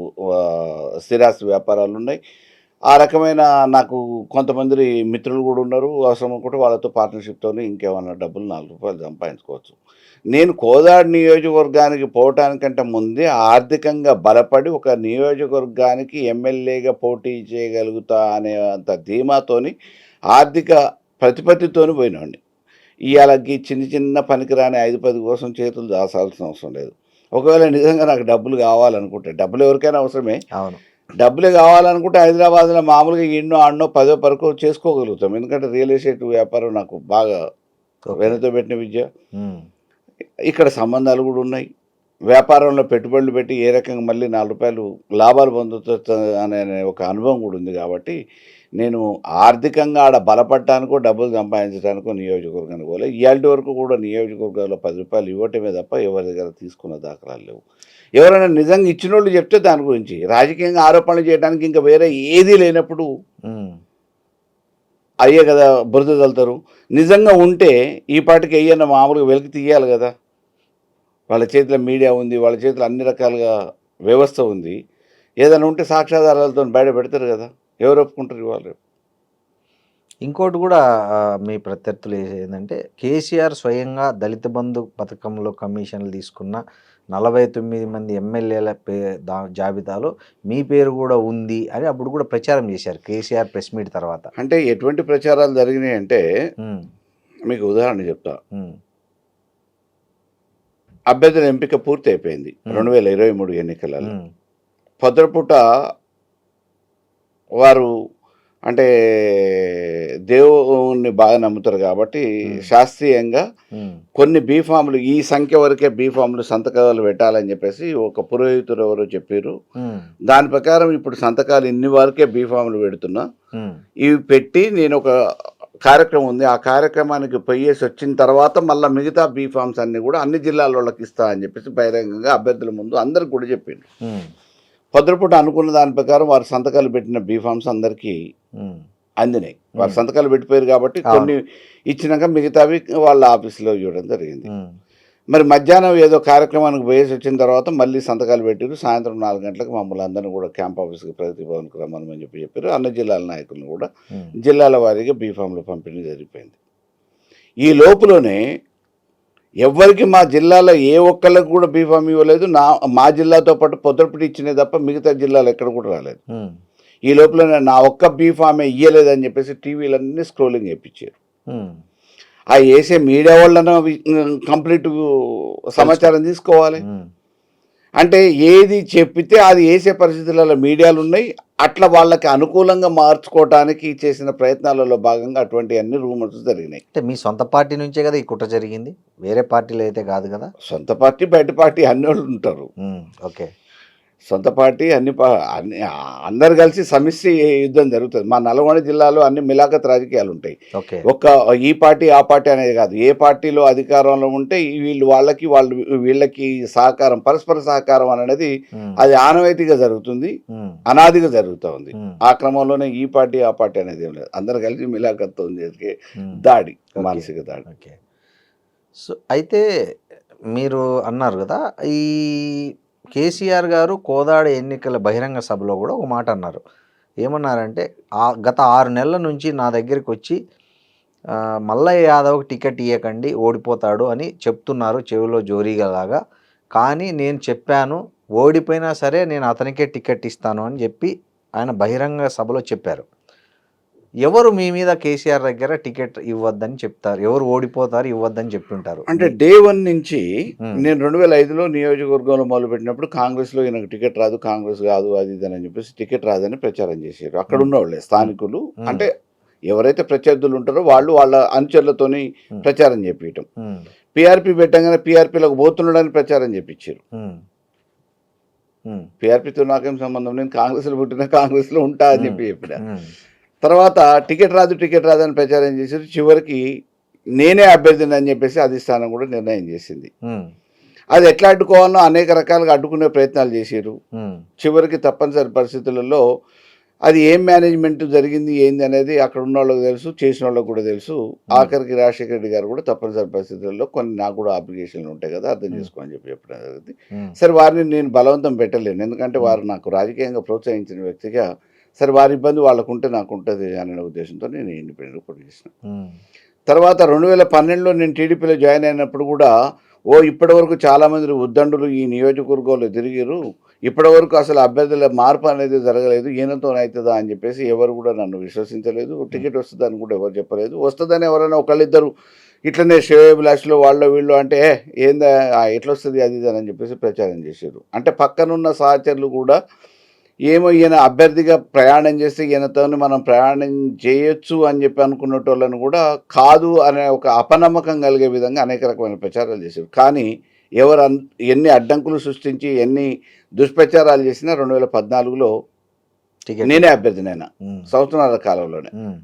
స్థిరాస్తి వ్యాపారాలు ఉన్నాయి, ఆ రకమైన నాకు కొంతమంది మిత్రులు కూడా ఉన్నారు. అవసరం అనుకుంటే వాళ్ళతో పార్ట్నర్‌షిప్‌తోని ఇంకేమన్నా డబ్బులు రూ. 4 సంపాదించుకోవచ్చు. నేను కోదాడ నియోజకవర్గానికి పోవటానికంటే ముందే ఆర్థికంగా బలపడి ఒక నియోజకవర్గానికి ఎమ్మెల్యేగా పోటీ చేయగలుగుతా అనేంత ధీమాతోని ఆర్థిక ప్రతిపత్తితోని పోయినోడిని. ఇయాలకి చిన్న చిన్న పనికిరాని 5, 10 కోసం చేతులు దాచాల్సిన అవసరం లేదు. ఒకవేళ నిజంగా నాకు డబ్బులు కావాలనుకుంటే, డబ్బులు ఎవరికైనా అవసరమే. అవును. డబ్బులు కావాలనుకుంటే హైదరాబాద్‌లో మామూలుగా ఎన్నో ఆడనో, పదో పరకో చేసుకోగలుగుతాం. ఎందుకంటే రియల్ ఎస్టేట్ వ్యాపారం నాకు బాగా ఓకే. వెన్నతో పెట్టిన విద్య. ఉమ్, ఇక్కడ సంబంధాలు కూడా ఉన్నాయి. వ్యాపారంలో పెట్టుబడులు పెట్టి ఏ రకంగా మళ్ళీ రూ. 4 లాభాలు పొందొచ్చు అనే ఒక అనుభవం కూడా ఉంది కాబట్టి, నేను ఆర్థికంగా ఆడ బలపడటానికో, డబ్బులు సంపాదించడానికో నియోజకవర్గానికి పోలే. ఇయాల్టి వరకు కూడా నియోజకవర్గాల్లో రూ. 10 ఇవ్వటమే తప్ప ఎవరి దగ్గర తీసుకున్న దాఖలాలు లేవు. ఎవరైనా నిజంగా ఇచ్చినోళ్ళు చెప్తే దాని గురించి. రాజకీయంగా ఆరోపణలు చేయడానికి ఇంకా వేరే ఏదీ లేనప్పుడు ఉమ్, అయ్యే కదా బురద చల్లుతారు. నిజంగా ఉంటే ఈ పాటికి అయ్యన్న మామూలుగా వెలికి తీయాలి కదా. వాళ్ళ చేతిలో మీడియా ఉంది. వాళ్ళ చేతిలో అన్ని రకాలుగా వ్యవస్థ ఉంది. ఏదైనా ఉంటే సాక్ష్యాధారాలతో బయట పెడతారు కదా. ఎవరు ఒప్పుకుంటారు ఇవాళ రేపు? ఇంకోటి కూడా మీ ప్రత్యర్థులు ఏంటంటే కేసీఆర్ స్వయంగా దళిత బంధు పథకంలో కమిషన్లు తీసుకున్న 49 మంది ఎమ్మెల్యేల జాబితాలో మీ పేరు కూడా ఉంది అని అప్పుడు కూడా ప్రచారం చేశారు కేసీఆర్ ప్రెస్ మీట్ తర్వాత. అంటే ఎటువంటి ప్రచారాలు జరిగినాయి అంటే ఉమ్, మీకు ఉదాహరణ చెప్తా. ఉమ్, అభ్యర్థుల ఎంపిక పూర్తి అయిపోయింది 2023 ఎన్నికలలో. ఉమ్, పొద్దుపూట వారు అంటే దేవుణ్ణి బాగా నమ్ముతారు కాబట్టి శాస్త్రీయంగా ఉమ్, కొన్ని బీఫామ్లు ఈ సంఖ్య వరకే బీఫామ్లు సంతకాలు పెట్టాలని చెప్పేసి ఒక పురోహితుడు ఎవరో చెప్పారు. ఉమ్, దాని ప్రకారం ఇప్పుడు సంతకాలు ఇన్ని వరకే బీఫామ్లు పెడుతున్నా. ఉమ్, ఇవి పెట్టి నేను ఒక కార్యక్రమం ఉంది. ఆ కార్యక్రమానికి పోయేసి వచ్చిన తర్వాత మళ్ళీ మిగతా బీఫామ్స్ అన్నీ కూడా అన్ని జిల్లాల వాళ్ళకి ఇస్తా అని చెప్పేసి బహిరంగంగా అభ్యర్థుల ముందు అందరికి కూడా చెప్పిండు. ఉమ్, పొద్దుపూట అనుకున్న దాని ప్రకారం వారు సంతకాలు పెట్టిన బీఫామ్స్ అందరికీ ఉమ్, అందినాయి. వారు సంతకాలు పెట్టిపోయారు కాబట్టి కొన్ని ఇచ్చినాక మిగతావి వాళ్ళ ఆఫీసులో ఇవ్వడం జరిగింది. ఉమ్, మరి మధ్యాహ్నం ఏదో కార్యక్రమానికి పోయేసి వచ్చిన తర్వాత మళ్ళీ సంతకాలు పెట్టారు. సాయంత్రం 4 గంటలకు మమ్మల్ని అందరినీ కూడా క్యాంప్ ఆఫీస్కి ప్రగతి భవన్కి రమ్మని చెప్పారు. అన్ని జిల్లాల నాయకులను కూడా ఉమ్, జిల్లాల వారీగా బీఫామ్లు పంపిణీ జరిగిపోయింది. ఈ లోపులోనే ఎవ్వరికి మా జిల్లాలో ఏ ఒక్కళ్ళకి కూడా బీఫామ్ ఇవ్వలేదు. మా జిల్లాతో పాటు పొద్దుపూట ఇచ్చినే తప్ప మిగతా జిల్లాలు ఎక్కడ కూడా రాలేదు. ఉమ్, ఈ లోపల నా ఒక్క బీఫామే ఇయ్యలేదని చెప్పేసి టీవీలన్నీ స్క్రోలింగ్ వేయించారు. ఉమ్, ఆ వేసే మీడియా వాళ్ళను కంప్లీట్ సమాచారం తీసుకోవాలి. ఉమ్, అంటే ఏది చెప్పితే అది వేసే పరిస్థితులలో మీడియాలు ఉన్నాయి. అట్లా వాళ్ళకి అనుకూలంగా మార్చుకోవటానికి చేసిన ప్రయత్నాలలో భాగంగా అటువంటి అన్ని రూమర్స్ జరిగినాయి. అంటే మీ సొంత పార్టీ నుంచే కదా ఈ కుట్ర జరిగింది, వేరే పార్టీలో అయితే కాదు కదా. సొంత పార్టీ బయట పార్టీ అన్ని వాళ్ళు ఉంటారు. ఉమ్, ఓకే. సొంత పార్టీ అన్ని అందరు కలిసి సమిష్టి యుద్ధం జరుగుతుంది. మా నల్గొండ జిల్లాలో అన్ని మిలాఖత్ రాజకీయాలు ఉంటాయి. ఓకే. ఒక్క ఈ పార్టీ ఆ పార్టీ అనేది కాదు. ఏ పార్టీలో అధికారంలో ఉంటే వాళ్ళు వీళ్ళకి సహకారం, పరస్పర సహకారం అనేది ఉమ్, అది ఆనవాయితీగా జరుగుతుంది, ఉమ్, అనాదిగా జరుగుతూ ఉంది. ఉమ్, ఆ క్రమంలోనే ఈ పార్టీ ఆ పార్టీ అనేది ఏం లేదు. అందరు కలిసి మిలాఖత్తో చేసే ఉమ్, దాడి, ఓకే. మానసిక దాడి. ఓకే. సో అయితే మీరు అన్నారు కదా, ఈ కేసీఆర్ గారు కోదాడ ఎన్నికల బహిరంగ సభలో కూడా ఒక మాట అన్నారు. ఏమన్నారంటే గత 6 నెలల నుంచి నా దగ్గరికి వచ్చి మల్లయ్య యాదవ్కి టికెట్ ఇవ్వకండి ఓడిపోతాడు అని చెప్తున్నారు చెవిలో జోరీగలాగా. కానీ నేను చెప్పాను ఓడిపోయినా సరే నేను అతనికే టికెట్ ఇస్తాను అని చెప్పి ఆయన బహిరంగ సభలో చెప్పారు. ఎవరు మీ మీద కేసీఆర్ దగ్గర టికెట్ ఇవ్వద్దని చెప్తారు, ఎవరు ఓడిపోతారు ఇవ్వద్దని చెప్తుంటారు? అంటే డే 1 నుంచి నేను 2005లో నియోజకవర్గంలో మొదలుపెట్టినప్పుడు కాంగ్రెస్లో ఈయనకు టికెట్ రాదు, కాంగ్రెస్ కాదు, అది ఇది అని చెప్పేసి టికెట్ రాదని ప్రచారం చేశారు. అక్కడ ఉన్న వాళ్ళే స్థానికులు, అంటే ఎవరైతే ప్రత్యర్థులు ఉంటారో వాళ్ళు వాళ్ళ అనుచరులతోని ప్రచారం చేపించటం. పీఆర్పీ పెట్టగానే పీఆర్పీలోకి పోతున్నాడని ప్రచారం చేపించారు. పీఆర్పీతో నాకేం సంబంధం, నేను కాంగ్రెస్లో పుట్టిన కాంగ్రెస్లో ఉంటా అని చెప్పిన తర్వాత టికెట్ రాదు అని ప్రచారం చేశారు. చివరికి నేనే అభ్యర్థిని అని చెప్పేసి అధిష్టానం కూడా నిర్ణయం చేసింది. అది ఎట్లా అడ్డుకోవాలో అనేక రకాలుగా అడ్డుకునే ప్రయత్నాలు చేశారు. చివరికి తప్పనిసరి పరిస్థితులలో అది ఏం మేనేజ్మెంట్ జరిగింది ఏంది అనేది అక్కడ ఉన్న వాళ్ళకి తెలుసు, చేసిన వాళ్ళకి కూడా తెలుసు. ఆఖరికి రాజశేఖర రెడ్డి గారు కూడా తప్పనిసరి పరిస్థితుల్లో కొన్ని నాకు కూడా అప్లికేషన్లు ఉంటాయి కదా, అర్థం చేసుకోని చెప్పడం జరిగింది. సరే, వారిని నేను బలవంతం పెట్టలేను, ఎందుకంటే వారు నాకు రాజకీయంగా ప్రోత్సహించిన వ్యక్తిగా సరే వారి ఇబ్బంది వాళ్ళకు ఉంటే నాకు ఉంటుంది అనే ఉద్దేశంతో నేను ఇండిపెండెంట్ పోటీ చేసిన. ఉమ్, తర్వాత 2012లో నేను టీడీపీలో జాయిన్ అయినప్పుడు కూడా ఇప్పటివరకు చాలామంది ఉద్దండులు ఈ నియోజకవర్గంలో తిరిగిరు, ఇప్పటివరకు అసలు అభ్యర్థుల మార్పు అనేది జరగలేదు, ఈయనతో అవుతుందా అని చెప్పేసి ఎవరు కూడా నన్ను విశ్వసించలేదు. టికెట్ వస్తుందని కూడా ఎవరు చెప్పలేదు. వస్తుందని ఎవరైనా ఒకళ్ళిద్దరు ఇట్లనే శ్రేయోభిలాషులు వాళ్ళు వీళ్ళు అంటే ఏందా ఎట్లా వస్తుంది అది ఇది అని చెప్పేసి ప్రచారం చేశారు. అంటే పక్కనున్న సహచరులు కూడా ఏమో ఈయన అభ్యర్థిగా ప్రయాణం చేస్తే ఈయనతో మనం ప్రయాణం చేయొచ్చు అని చెప్పి అనుకున్నటోళ్ళని కూడా కాదు అనే ఒక అపనమ్మకం కలిగే విధంగా అనేక రకమైన ప్రచారాలు చేశారు. కానీ ఎవరు ఎన్ని అడ్డంకులు సృష్టించి ఎన్ని దుష్ప్రచారాలు చేసినా 2014లో టికెట్ నేనే అభ్యర్థినైనా ఉమ్, సంవత్సరాల కాలంలోనే. ఉమ్,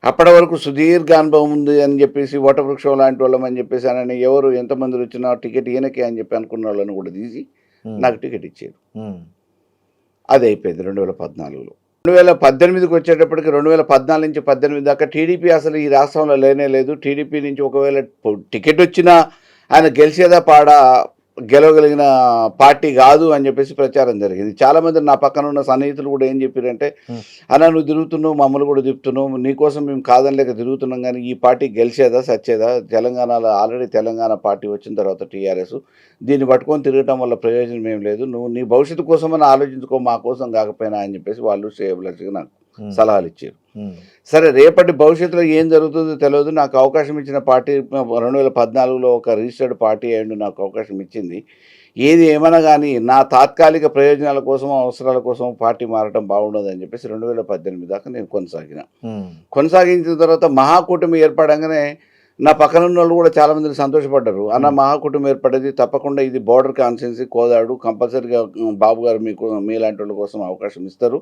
అప్పటి వరకు సుదీర్ఘ అనుభవం ఉంది అని చెప్పేసి వటవృక్షం లాంటి వాళ్ళం అని చెప్పేసి అని ఎవరు ఎంతమంది వచ్చినా టికెట్ ఈయనకే అని చెప్పి అనుకున్న వాళ్ళని కూడా తీసి ఉమ్, నాకు టికెట్ ఇచ్చారు. ఉమ్, అది అయిపోయింది 2014లో. 2018కి వచ్చేటప్పటికి 2014 నుంచి 18 దాకా టీడీపీ అసలు ఈ రాష్ట్రంలో లేనే లేదు. టీడీపీ నుంచి ఒకవేళ టికెట్ వచ్చినా ఆయన గెలిచేదా పాడా గెలవగలిగిన పార్టీ కాదు అని చెప్పేసి ప్రచారం జరిగింది. చాలామంది నా పక్కన ఉన్న సన్నిహితులు కూడా ఏం చెప్పారంటే, అలా నువ్వు తిరుగుతున్నావు, మమ్మల్ని కూడా తిప్పుతున్నావు, నీకోసం మేము కాదని లేక తిరుగుతున్నాం, కానీ ఈ పార్టీ గెలిచేదా సచ్చేదా, తెలంగాణలో ఆల్రెడీ తెలంగాణ పార్టీ వచ్చిన తర్వాత టీఆర్ఎస్, దీన్ని పట్టుకొని తిరగటం వల్ల ప్రయోజనం ఏం లేదు, నువ్వు నీ భవిష్యత్తు కోసమని ఆలోచించుకో, మా కోసం కాకపోయినా అని చెప్పేసి వాళ్ళు శ్రేయభిలాషిగా నాకు సలహాలు ఇచ్చారు. ఉమ్, సరే రేపటి భవిష్యత్తులో ఏం జరుగుతుందో తెలియదు. నాకు అవకాశం ఇచ్చిన పార్టీ 2014లో ఒక రిజిస్టర్డ్ పార్టీ అయ్యండి నాకు అవకాశం ఇచ్చింది. ఏది ఏమైనా కానీ నా తాత్కాలిక ప్రయోజనాల కోసం అవసరాల కోసం పార్టీ మారడం బాగుండదు అని చెప్పేసి 2018 దాకా నేను ఉమ్, కొనసాగించిన తర్వాత మహాకూటమి ఏర్పడంగానే నా పక్కన ఉన్న వాళ్ళు కూడా చాలామంది సంతోషపడ్డారు. అన్న మహాకూటమి ఏర్పడేది తప్పకుండా, ఇది బోర్డర్ కాన్స్టిట్యున్సీ కోదాడు, కంపల్సరీగా బాబు గారు మీకు మీలాంటి వాళ్ళ కోసం అవకాశం ఇస్తారు,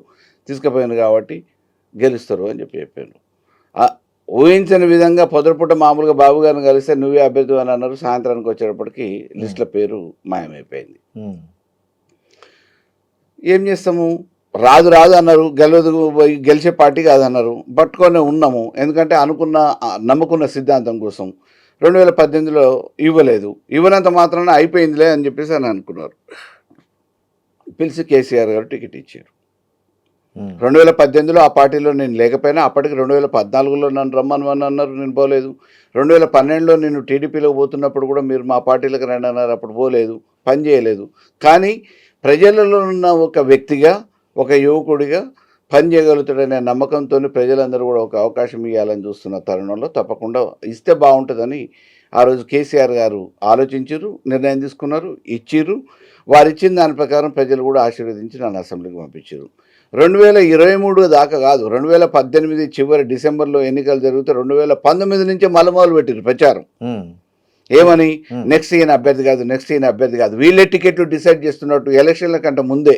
తీసుకుపోయాను కాబట్టి గెలుస్తారు అని చెప్పాను. ఊహించని విధంగా పొదరపుట మామూలుగా బాబు గారిని కలిస్తే నువ్వే అభ్యర్థి అని అన్నారు. సాయంత్రానికి వచ్చేటప్పటికి లిస్టుల పేరు మాయమైపోయింది. ఉమ్, ఏం చేస్తాము, రాదు అన్నారు, గెలిచే పార్టీ కాదన్నారు, పట్టుకొని ఉన్నాము. ఎందుకంటే నమ్ముకున్న సిద్ధాంతం కోసం 2018లో ఇవ్వలేదు, ఇవ్వనంత మాత్రాన అయిపోయిందిలే అని చెప్పేసి అని అనుకున్నారు. పిలిచి కేసీఆర్ గారు టికెట్ ఇచ్చారు. 2018లో ఆ పార్టీలో నేను లేకపోయినా అప్పటికి 2014లో నన్ను రమ్మని అన్నారు, నేను పోలేదు. 2012లో నేను టీడీపీలో పోతున్నప్పుడు కూడా మీరు మా పార్టీలకు రండి అన్నారు, అప్పుడు పోలేదు, పని చేయలేదు. కానీ ప్రజలలో ఉన్న ఒక వ్యక్తిగా, ఒక యువకుడిగా పని చేయగలుగుతాడనే నమ్మకంతో ప్రజలందరూ కూడా ఒక అవకాశం ఇవ్వాలని చూస్తున్న తరుణంలో తప్పకుండా ఇస్తే బాగుంటుందని ఆ రోజు కేసీఆర్ గారు ఆలోచించారు, నిర్ణయం తీసుకున్నారు, ఇచ్చిర్రు. వారు ఇచ్చిన దాని ప్రకారం ప్రజలు కూడా ఆశీర్వదించి నన్ను అసెంబ్లీకి పంపించారు. 2023 దాకా కాదు, 2018 చివరి డిసెంబర్లో ఎన్నికలు జరిగితే 2019 నుంచే మొదలు పెట్టారు ప్రచారం. ఏమని, నెక్స్ట్ ఈయన అభ్యర్థి కాదు, వీళ్ళే టికెట్లు డిసైడ్ చేస్తున్నట్టు ఎలక్షన్ల కంటే ముందే.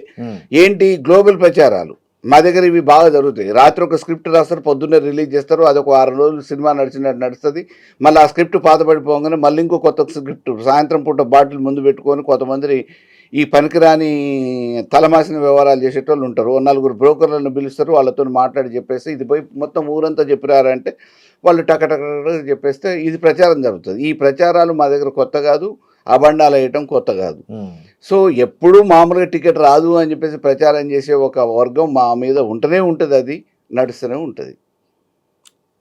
ఏంటి గ్లోబల్ ప్రచారాలు మా దగ్గర ఇవి బాగా జరుగుతాయి. రాత్రి ఒక స్క్రిప్ట్ రాస్తారు, పొద్దున్నే రిలీజ్ చేస్తారు, అదొక 6 రోజులు సినిమా నడిచినట్టు నడుస్తుంది. మళ్ళీ ఆ స్క్రిప్ట్ పాతపడిపోగానే మళ్ళీ ఇంకో కొత్త స్క్రిప్ట్ సాయంత్రం పూట బాటిల్ ముందు పెట్టుకొని కొంతమంది ఈ పనికిరాని తలమాసిన వ్యవహారాలు చేసేటోళ్ళు ఉంటారు. 4 బ్రోకర్లను పిలుస్తారు, వాళ్ళతో మాట్లాడి చెప్పేస్తే ఇది పోయి మొత్తం ఊరంతా చెప్పినారంటే వాళ్ళు టకటక చెప్పేస్తే ఇది ప్రచారం జరుగుతుంది. ఈ ప్రచారాలు మా దగ్గర కొత్త కాదు, అబండాలు వేయటం కొత్త కాదు. సో ఎప్పుడూ మామూలుగా టికెట్ రాదు అని చెప్పేసి ప్రచారం చేసే ఒక వర్గం మా మీద ఉంటూనే ఉంటుంది, అది నడుస్తూనే ఉంటుంది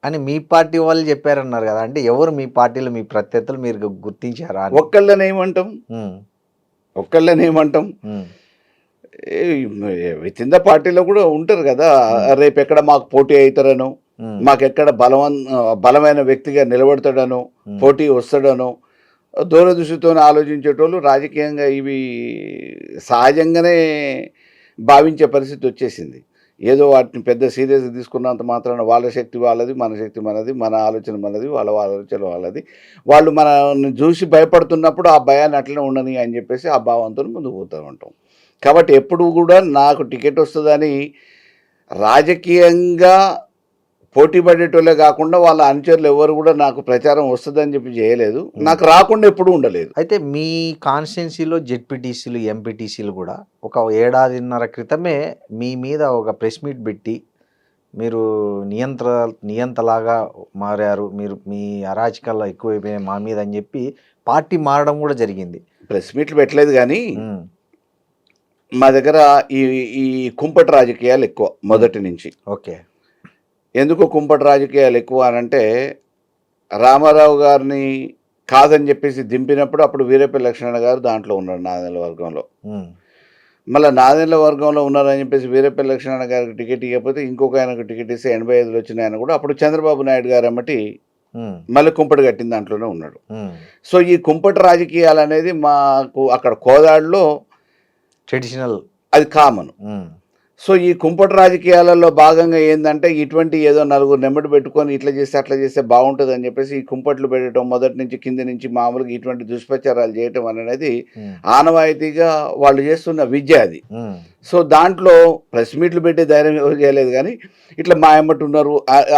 అని మీ పార్టీ వాళ్ళు చెప్పారన్నారు కదా. అంటే ఎవరు మీ పార్టీలో మీ ప్రత్యర్థులు మీరు గుర్తించారా? ఒక్కళ్ళనేమంటాం విత్ ఇన్ ద పార్టీలో కూడా ఉంటారు కదా. రేపు ఎక్కడ మాకు పోటీ అవుతారనో, మాకెక్కడ బలమైన వ్యక్తిగా నిలబడతాడనో, పోటీ వస్తాడనో దూరదృష్టితో ఆలోచించేటోళ్ళు రాజకీయంగా ఇవి సహజంగానే భావించే పరిస్థితి వచ్చేసింది. ఏదో వాటిని పెద్ద సీరియస్గా తీసుకున్నంత మాత్రాన వాళ్ళ శక్తి వాళ్ళది, మన శక్తి మనది, మన ఆలోచన మనది, వాళ్ళ ఆలోచన వాళ్ళది. వాళ్ళు మనల్ని చూసి భయపడుతున్నప్పుడు ఆ భయాన్ని అట్లనే ఉండని అని చెప్పేసి ఆ భావంతో ముందుకు పోతూ ఉంటాం. కాబట్టి ఎప్పుడు కూడా నాకు టికెట్ వస్తుందని రాజకీయంగా పోటీ పడేటోళ్ళే కాకుండా వాళ్ళ అనుచరులు ఎవరు కూడా నాకు ప్రచారం వస్తుందని చెప్పి చేయలేదు, నాకు రాకుండా ఎప్పుడూ ఉండలేదు. అయితే మీ కాన్స్టిట్యున్సీలో జెడ్పీటీసీలు, ఎంపీటీసీలు కూడా ఒక 1.5 ఏళ్ల క్రితమే మీ మీద ఒక ప్రెస్ మీట్ పెట్టి మీరు నియంతలాగా మారారు, మీరు మీ అరాచకాల్లో ఎక్కువైపోయాయి మా మీద అని చెప్పి పార్టీ మారడం కూడా జరిగింది. ప్రెస్ మీట్లు పెట్టలేదు, కానీ మా దగ్గర ఈ ఈ కుంపటి రాజకీయాలు ఎక్కువ మొదటి నుంచి. ఓకే. ఎందుకు కుంపటి రాజకీయాలు ఎక్కువ అనంటే, రామారావు గారిని కాదని చెప్పేసి దింపినప్పుడు అప్పుడు వీరేపల్లి లక్ష్మణ గారు దాంట్లో ఉన్నాడు నాదెండ్ల వర్గంలో. ఉమ్, మళ్ళీ నాదెండ్ల వర్గంలో ఉన్నారని చెప్పేసి వీరేపల్లి లక్ష్మణ గారికి టికెట్ ఇవ్వకపోతే ఇంకొక ఆయనకు టికెట్ ఇస్తే 85 వచ్చిన ఆయన కూడా అప్పుడు చంద్రబాబు నాయుడు గారు అమ్మటి ఉమ్, మళ్ళీ కుంపటి కట్టిన దాంట్లోనే ఉన్నాడు. ఉమ్. సో ఈ కుంపటి రాజకీయాలు అనేది మాకు అక్కడ కోదాడులో ట్రెడిషనల్. అది కామన్. ఉమ్, సో ఈ కుంపటి రాజకీయాలలో భాగంగా ఏంటంటే ఇటువంటి ఏదో నలుగురు నెమ్మటి పెట్టుకొని ఇట్లా చేస్తే అట్లా చేస్తే బాగుంటుంది అని చెప్పేసి ఈ కుంపట్లు పెట్టడం, మొదటి నుంచి కింది నుంచి మామూలుగా ఇటువంటి దుష్ప్రచారాలు చేయటం అనేది ఉమ్, ఆనవాయితీగా వాళ్ళు చేస్తున్న విద్య అది. ఉమ్, సో దాంట్లో ప్రెస్ మీట్లు పెట్టే ధైర్యం ఎవరు చేయలేదు, కానీ ఇట్లా మా ఎమ్మటి ఉన్నారు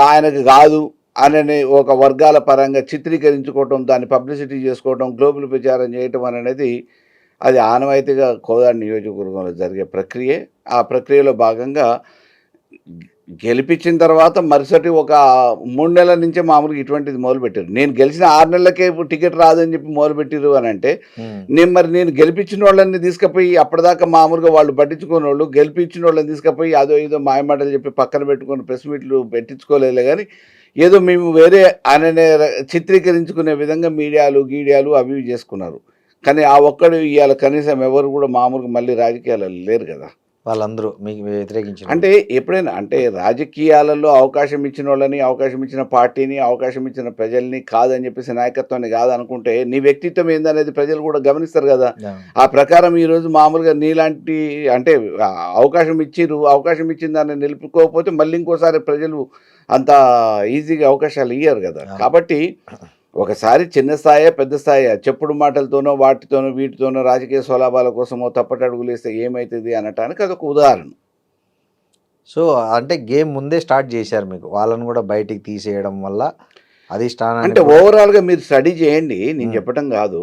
ఆయనకు కాదు అని ఒక వర్గాల పరంగా చిత్రీకరించుకోవటం, దాన్ని పబ్లిసిటీ చేసుకోవటం, గ్లోబల్ ప్రచారం చేయటం అనేది అది ఆనవాయితీగా కోదాడ నియోజకవర్గంలో జరిగే ప్రక్రియే. ఆ ప్రక్రియలో భాగంగా గెలిపించిన తర్వాత మరుసటి ఒక 3 నెలల నుంచే మామూలుగా ఇటువంటిది మొదలుపెట్టారు. నేను గెలిచిన 6 నెలలకే టికెట్ రాదని చెప్పి మొదలుపెట్టారు అని అంటే, ఉమ్, నేను గెలిపించిన వాళ్ళని తీసుకుపోయి అప్పటిదాకా మామూలుగా వాళ్ళు పట్టించుకునే వాళ్ళు గెలిపించిన వాళ్ళని తీసుకుపోయి అదో ఏదో మాయమాటలు చెప్పి పక్కన పెట్టుకొని ప్రెస్ మీట్లు పెట్టించుకోలేదు. కానీ ఏదో మేము వేరే ఆయననే చిత్రీకరించుకునే విధంగా మీడియాలు గీడియాలు అవి ఇవి చేసుకున్నారు. కానీ ఆ ఒక్కడు ఇవాళ కనీసం ఎవరు కూడా మామూలుగా మళ్ళీ రాజకీయాలలో లేరు కదా. వాళ్ళందరూ మీకు వ్యతిరేకించారు. అంటే ఎప్పుడైనా అంటే రాజకీయాలలో అవకాశం ఇచ్చిన వాళ్ళని, అవకాశం ఇచ్చిన పార్టీని, అవకాశం ఇచ్చిన ప్రజల్ని కాదని చెప్పేసి నాయకత్వాన్ని కాదనుకుంటే నీ వ్యక్తిత్వం ఏందనేది ప్రజలు కూడా గమనిస్తారు కదా. ఆ ప్రకారం ఈరోజు మామూలుగా నీలాంటి అంటే అవకాశం ఇచ్చిన దాన్ని నిలుపుకోకపోతే మళ్ళీ ఇంకోసారి ప్రజలు అంత ఈజీగా అవకాశాలు ఇయ్యరు కదా. కాబట్టి ఒకసారి చిన్న స్థాయి పెద్ద స్థాయి చెప్పుడు మాటలతోనో వాటితోనో వీటితోనో రాజకీయ స్వలాభాల కోసమో తప్పటడుగులు వేస్తే ఏమవుతుంది అనటానికి అదొక ఉదాహరణ. సో అంటే గేమ్ ముందే స్టార్ట్ చేశారు మీకు, వాళ్ళని కూడా బయటికి తీసేయడం వల్ల అధిష్టానం అంటే ఓవరాల్గా మీరు స్టడీ చేయండి, నేను చెప్పటం కాదు.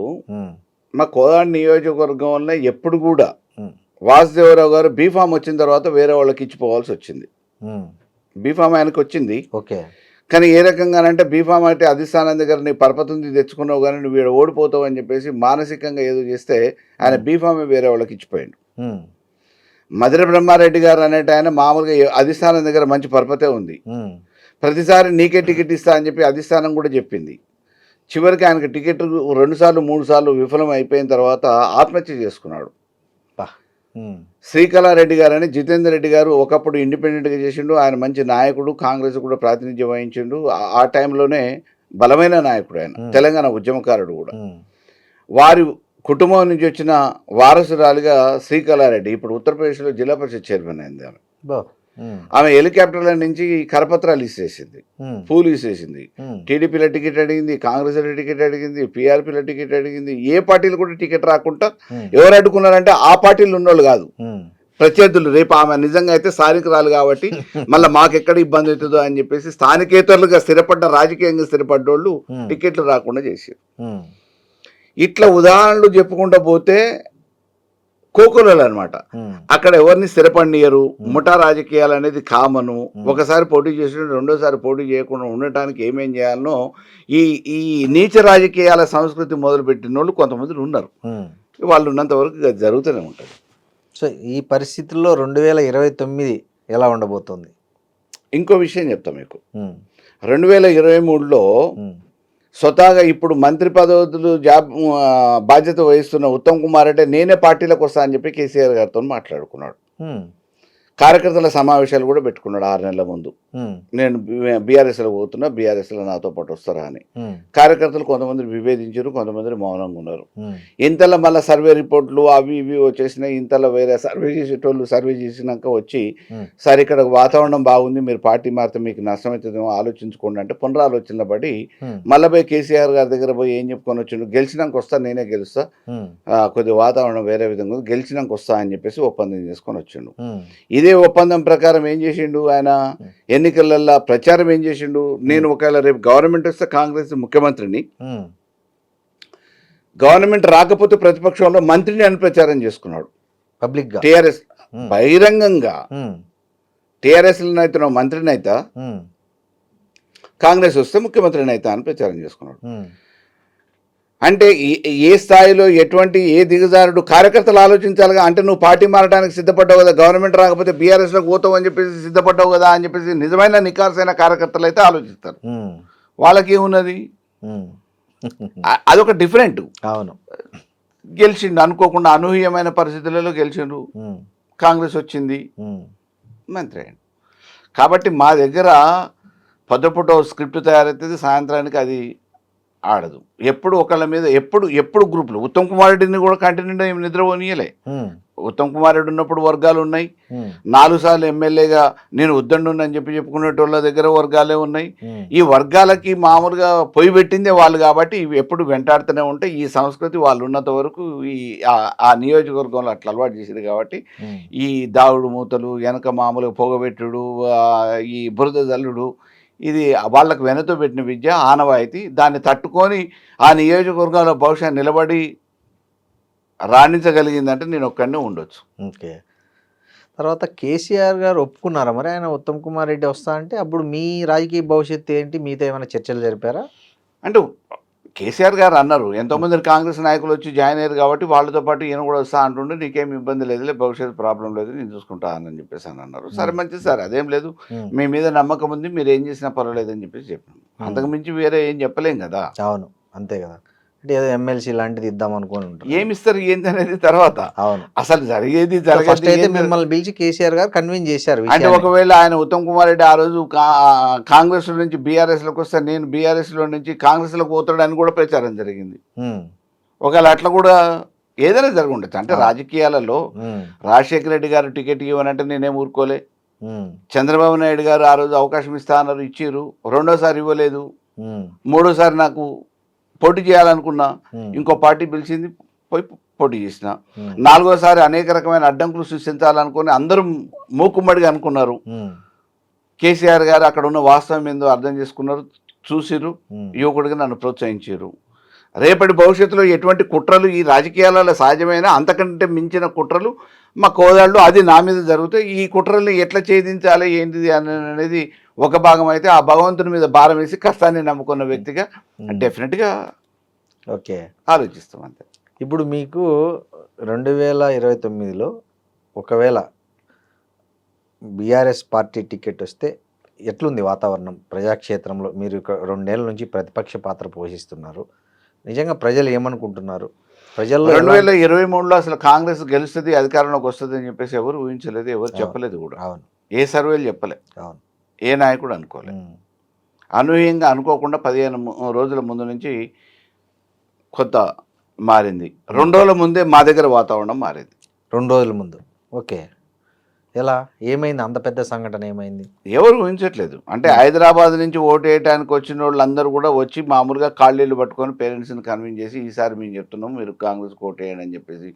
మా కోదాడ నియోజకవర్గం వల్ల ఎప్పుడు కూడా వాసుదేవరావు గారు బీఫామ్ వచ్చిన తర్వాత వేరే వాళ్ళకి ఇచ్చిపోవాల్సి వచ్చింది. బీఫామ్ ఆయనకు వచ్చింది, ఓకే. కానీ ఏ రకంగానంటే బీఫామ్ అంటే అధిష్టానం దగ్గర నీ పరపతి తెచ్చుకున్నావు కానీ నువ్వు వీడు ఓడిపోతావు అని చెప్పేసి మానసికంగా ఏదో చేస్తే ఆయన బీఫామే వేరే వాళ్ళకి ఇచ్చిపోయాడు. మధుర బ్రహ్మారెడ్డి గారు అనేట ఆయన మామూలుగా అధిష్టానం దగ్గర మంచి పరపతే ఉంది, ప్రతిసారి నీకే టికెట్ ఇస్తా అని చెప్పి అధిష్టానం కూడా చెప్పింది. చివరికి ఆయనకు టికెట్ 2 సార్లు 3 సార్లు విఫలం అయిపోయిన తర్వాత ఆత్మహత్య చేసుకున్నాడు. శ్రీకళారెడ్డి గారు అని జితేందర్ రెడ్డి గారు ఒకప్పుడు ఇండిపెండెంట్గా చేసిండు, ఆయన మంచి నాయకుడు, కాంగ్రెస్ కూడా ప్రాతినిధ్యం వహించిండు. ఆ టైంలోనే బలమైన నాయకుడు ఆయన, తెలంగాణ ఉద్యమకారుడు కూడా. వారి కుటుంబం నుంచి వచ్చిన వారసురాలిగా శ్రీకళారెడ్డి ఇప్పుడు ఉత్తరప్రదేశ్లో జిల్లా పరిషత్ చైర్మన్ అయింది. ఆమె హెలికాప్టర్ల నుంచి కరపత్రాలు ఇచ్చేసింది, పూలు ఇచ్చేసింది. టీడీపీలో టికెట్ అడిగింది, కాంగ్రెస్లో టికెట్ అడిగింది, పీఆర్పీలో టికెట్ అడిగింది. ఏ పార్టీలు కూడా టికెట్ రాకుండా ఎవరు అడ్డుకున్నారంటే ఆ పార్టీలు ఉన్నోళ్ళు కాదు, ప్రత్యర్థులు. రేపు ఆమె నిజంగా అయితే స్థానికురాలు కాబట్టి మళ్ళీ మాకెక్కడ ఇబ్బంది అవుతుందో అని చెప్పేసి స్థానికేతరులుగా స్థిరపడ్డ, రాజకీయంగా స్థిరపడ్డోళ్ళు టికెట్లు రాకుండా చేశారు. ఇట్లా ఉదాహరణలు చెప్పుకుంటూ పోతే కోకొలలు అనమాట. అక్కడ ఎవరిని స్థిరపడియరు. ముఠా రాజకీయాలు అనేది కామను. ఒకసారి పోటీ చేసిన రెండోసారి పోటీ చేయకుండా ఉండటానికి ఏమేం చేయాలనో ఈ ఈ నీచ రాజకీయాల సంస్కృతి మొదలుపెట్టిన వాళ్ళు కొంతమంది ఉన్నారు. వాళ్ళు ఉన్నంత వరకు జరుగుతూనే ఉంటుంది. సో ఈ పరిస్థితుల్లో 2029 ఎలా ఉండబోతుంది? ఇంకో విషయం చెప్తా మీకు. 2023లో స్వతహాగా ఇప్పుడు మంత్రి పదవులు బాధ్యత వహిస్తున్న ఉత్తమ్ కుమార్ రెడ్డి నేనే పార్టీలకు వస్తా అని చెప్పి కేసీఆర్ గారితో మాట్లాడుకున్నాడు. కార్యకర్తల సమావేశాలు కూడా పెట్టుకున్నాడు 6 నెలల ముందు. నేను బీఆర్ఎస్లో పోతున్నా, బీఆర్ఎస్లో నాతో పాటు వస్తారా అని. కార్యకర్తలు కొంతమంది విభేదించారు, కొంతమంది మౌనంగా ఉన్నారు. ఇంతలో మళ్ళీ సర్వే రిపోర్ట్లు అవి ఇవి వచ్చేసినాయి. ఇంతలో వేరే సర్వే చేసేటోళ్ళు సర్వే చేసినాక వచ్చి సరే ఇక్కడ వాతావరణం బాగుంది, మీరు పార్టీ మారితే మీకు నష్టమవుతుందేమో ఆలోచించుకోండి అంటే పునరాలోచనలో పడి మళ్ళీ పోయి కేసీఆర్ గారి దగ్గర పోయి ఏం చెప్పుకొని వచ్చిండు, గెలిచినాక వస్తా, నేనే గెలుస్తా, కొద్దిగా వాతావరణం వేరే విధంగా గెలిచినాక వస్తా అని చెప్పేసి ఒప్పందం చేసుకొని వచ్చిండు. ఇదే ఒప్పందం ప్రకారం ఏం చేసిండు ఆయన, ఎన్నికలలో ప్రచారం ఏం చేసిండు, నేను ఒకవేళ రేపు గవర్నమెంట్ వస్తే కాంగ్రెస్ ముఖ్యమంత్రిని, గవర్నమెంట్ రాకపోతే ప్రతిపక్షంలో మంత్రిని అని ప్రచారం చేసుకున్నాడు పబ్లిక్ గా. టీఆర్ఎస్ బహిరంగంగా టీఆర్ఎస్ అయితే మంత్రిని అయితే, కాంగ్రెస్ వస్తే ముఖ్యమంత్రిని అయితే అని ప్రచారం చేసుకున్నాడు. అంటే ఏ స్థాయిలో ఎటువంటి ఏ దిగజారుడు కార్యకర్తలు ఆలోచించాలిగా. అంటే నువ్వు పార్టీ మారడానికి సిద్ధపడ్డావు కదా, గవర్నమెంట్ రాకపోతే బీఆర్ఎస్లోకి పోతావు అని చెప్పేసి సిద్ధపడ్డావు కదా అని చెప్పేసి నిజమైన నికార్సైన కార్యకర్తలు అయితే ఆలోచిస్తారు. వాళ్ళకి ఏమున్నది, అదొక డిఫరెంట్. అవును, గెలిచిండు అనుకోకుండా, అనూహ్యమైన పరిస్థితులలో గెలిచిండు, కాంగ్రెస్ వచ్చింది, మంత్రి అయ్యండు. కాబట్టి మా దగ్గర పొద్దుపూట స్క్రిప్ట్ తయారైతుంది, సాయంత్రానికి అది ఆడదు. ఎప్పుడు ఒకళ్ళ మీద ఎప్పుడు గ్రూపులు. ఉత్తమ్ కుమార్ రెడ్డిని కూడా కంటిన్యూ ఏమి నిద్రపోనీయలే. ఉత్తమ్ కుమార్ రెడ్డి ఉన్నప్పుడు వర్గాలు ఉన్నాయి, 4 సార్లు ఎమ్మెల్యేగా నేను వద్దండుని చెప్పి చెప్పుకునేటోళ్ళ దగ్గర వర్గాలే ఉన్నాయి. ఈ వర్గాలకి మామూలుగా పొయ్యి పెట్టిందే వాళ్ళు కాబట్టి ఇవి ఎప్పుడు వెంటాడుతూనే ఉంటాయి. ఈ సంస్కృతి వాళ్ళు ఉన్నంత వరకు ఆ నియోజకవర్గంలో అట్లా అలవాటు చేసేది కాబట్టి ఈ దావుడు మూతలు, వెనక మామూలుగా పొగబెట్టుడు, ఈ బురద జల్లుడు, ఇది వాళ్ళకు వెనతో పెట్టిన విద్య, ఆనవాయితీ. దాన్ని తట్టుకొని ఆ నియోజకవర్గంలో బహుశా నిలబడి రాణించగలిగిందంటే నేను ఒక్కడనే ఉండొచ్చు. ఓకే. తర్వాత కేసీఆర్ గారు ఒప్పుకున్నారా మరి ఆయన ఉత్తమ్ కుమార్ రెడ్డి వస్తా అంటే? అప్పుడు మీ రాజకీయ భవిష్యత్తు ఏంటి, మీతో ఏమైనా చర్చలు జరిపారా? అంటే కేసీఆర్ గారు అన్నారు, ఎంతోమంది కాంగ్రెస్ నాయకులు వచ్చి జాయిన్ అయ్యారు కాబట్టి వాళ్ళతో పాటు ఈయన కూడా వస్తా అంటుండే, నీకేం ఇబ్బంది లేదులే, భవిష్యత్తు ప్రాబ్లం లేదు, నేను చూసుకుంటానని చెప్పేసి అని అన్నారు. సరే మంచిది సార్, అదేం లేదు, మీ మీద నమ్మకం ఉంది, మీరు ఏం చేసినా పర్వాలేదని చెప్పేసి చెప్పాను. అంతకు మించి వేరే ఏం చెప్పలేం కదా. అవును, అంతే కదా. అంటే ఏదో ఎమ్మెల్సీ లాంటిది ఇద్దాం అనుకుని ఉంటారు. ఏమి ఇస్తారు ఏంటి అనేది తర్వాత. అవును, అసలు జరిగేది ఫస్ట్ అయితే మిమ్మల్ని పిలిచి కేసీఆర్ గారు కన్విన్స్ చేశారు. అంటే ఒకవేళ ఆయన ఉత్తమ్ కుమార్ రెడ్డి ఆ రోజు కాంగ్రెస్ నుంచి బీఆర్ఎస్లోకి వస్తే నేను బీఆర్ఎస్లో నుంచి కాంగ్రెస్లోకి పోతాడని కూడా ప్రచారం జరిగింది. ఒకవేళ అట్లా కూడా ఏదైనా జరుగుండొచ్చు. అంటే రాజకీయాలలో రాజశేఖర రెడ్డి గారు టికెట్ ఇవ్వనంటే నేనేం ఊరుకోలే. చంద్రబాబు నాయుడు గారు ఆ రోజు అవకాశం ఇస్తా అన్నారు, ఇచ్చిర్రు. రెండోసారి ఇవ్వలేదు. మూడోసారి నాకు పోటీ చేయాలనుకున్నా, ఇంకో పార్టీ పిలిచింది, పోయి పోటీ చేసిన. నాలుగోసారి అనేక రకమైన అడ్డంకులు సృష్టించాలనుకుని అందరూ మూకుమ్మడిగా అనుకున్నారు. కేసీఆర్ గారు అక్కడ ఉన్న వాస్తవం ఏందో అర్థం చేసుకున్నారు, చూసిర్రు, యువకుడిగా నన్ను ప్రోత్సహించారు. రేపటి భవిష్యత్తులో ఎటువంటి కుట్రలు ఈ రాజకీయాలలో సహజమైన అంతకంటే మించిన కుట్రలు మా కోదాళ్ళు అది నా మీద జరుగుతాయి. ఈ కుట్రల్ని ఎట్లా ఛేదించాలి ఏంటిది అనేది ఒక భాగం అయితే, ఆ భగవంతుని మీద భారం వేసి కష్టాన్ని నమ్ముకున్న వ్యక్తిగా డెఫినెట్గా ఓకే ఆలోచిస్తాం అంతే. ఇప్పుడు మీకు 2029లో ఒకవేళ బీఆర్ఎస్ పార్టీ టికెట్ వస్తే ఎట్లుంది వాతావరణం ప్రజాక్షేత్రంలో? మీరు 2 ఏళ్ల నుంచి ప్రతిపక్ష పాత్ర పోషిస్తున్నారు. నిజంగా ప్రజలు ఏమనుకుంటున్నారు? ప్రజల్లో 2023లో అసలు కాంగ్రెస్ గెలుస్తుంది, అధికారంలోకి వస్తుంది అని చెప్పేసి ఎవరు ఊహించలేదు, ఎవరు చెప్పలేదు కూడా. అవును, ఏ సర్వేలు చెప్పలే, అవును, ఏ నాయకుడు అనుకోలేదు. అనూహ్యంగా అనుకోకుండా 15 రోజుల ముందు నుంచి కొత్త మారింది. 2 రోజుల ముందే మా దగ్గర వాతావరణం మారింది. 2 రోజుల ముందు. ఓకే, ఎలా ఏమైంది? అంత పెద్ద సంఘటన ఏమైంది? ఎవరు ఊహించట్లేదు. అంటే హైదరాబాద్ నుంచి ఓటు వేయడానికి వచ్చిన వాళ్ళందరూ కూడా వచ్చి మామూలుగా కాళ్ళీళ్ళు పట్టుకొని పేరెంట్స్ని కన్విన్స్ చేసి, ఈసారి మేము చెప్తున్నాం మీరు కాంగ్రెస్కి ఓటు వేయండి అని చెప్పేసి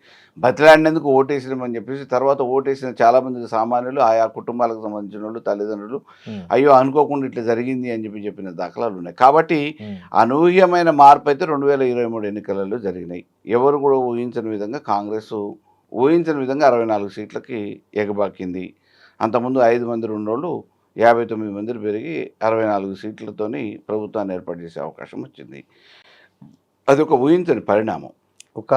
బతిలాడినందుకు ఓటేసినామని చెప్పేసి, తర్వాత ఓటేసిన చాలామంది సామాన్యులు, ఆయా కుటుంబాలకు సంబంధించిన వాళ్ళు, తల్లిదండ్రులు అయ్యో అనుకోకుండా ఇట్లా జరిగింది అని చెప్పిన దాఖలాలు ఉన్నాయి. కాబట్టి అనూహ్యమైన మార్పు అయితే 2023 ఎన్నికలలో జరిగినాయి. ఎవరు కూడా ఊహించని విధంగా కాంగ్రెస్ ఊహించని విధంగా 64 సీట్లకి ఎగబాకింది. అంతకుముందు 5 మంది ఉన్నోళ్ళు 59 మంది పెరిగి 64 సీట్లతోని ప్రభుత్వాన్ని ఏర్పాటు చేసే అవకాశం వచ్చింది. అది ఒక ఊహించని పరిణామం. ఒక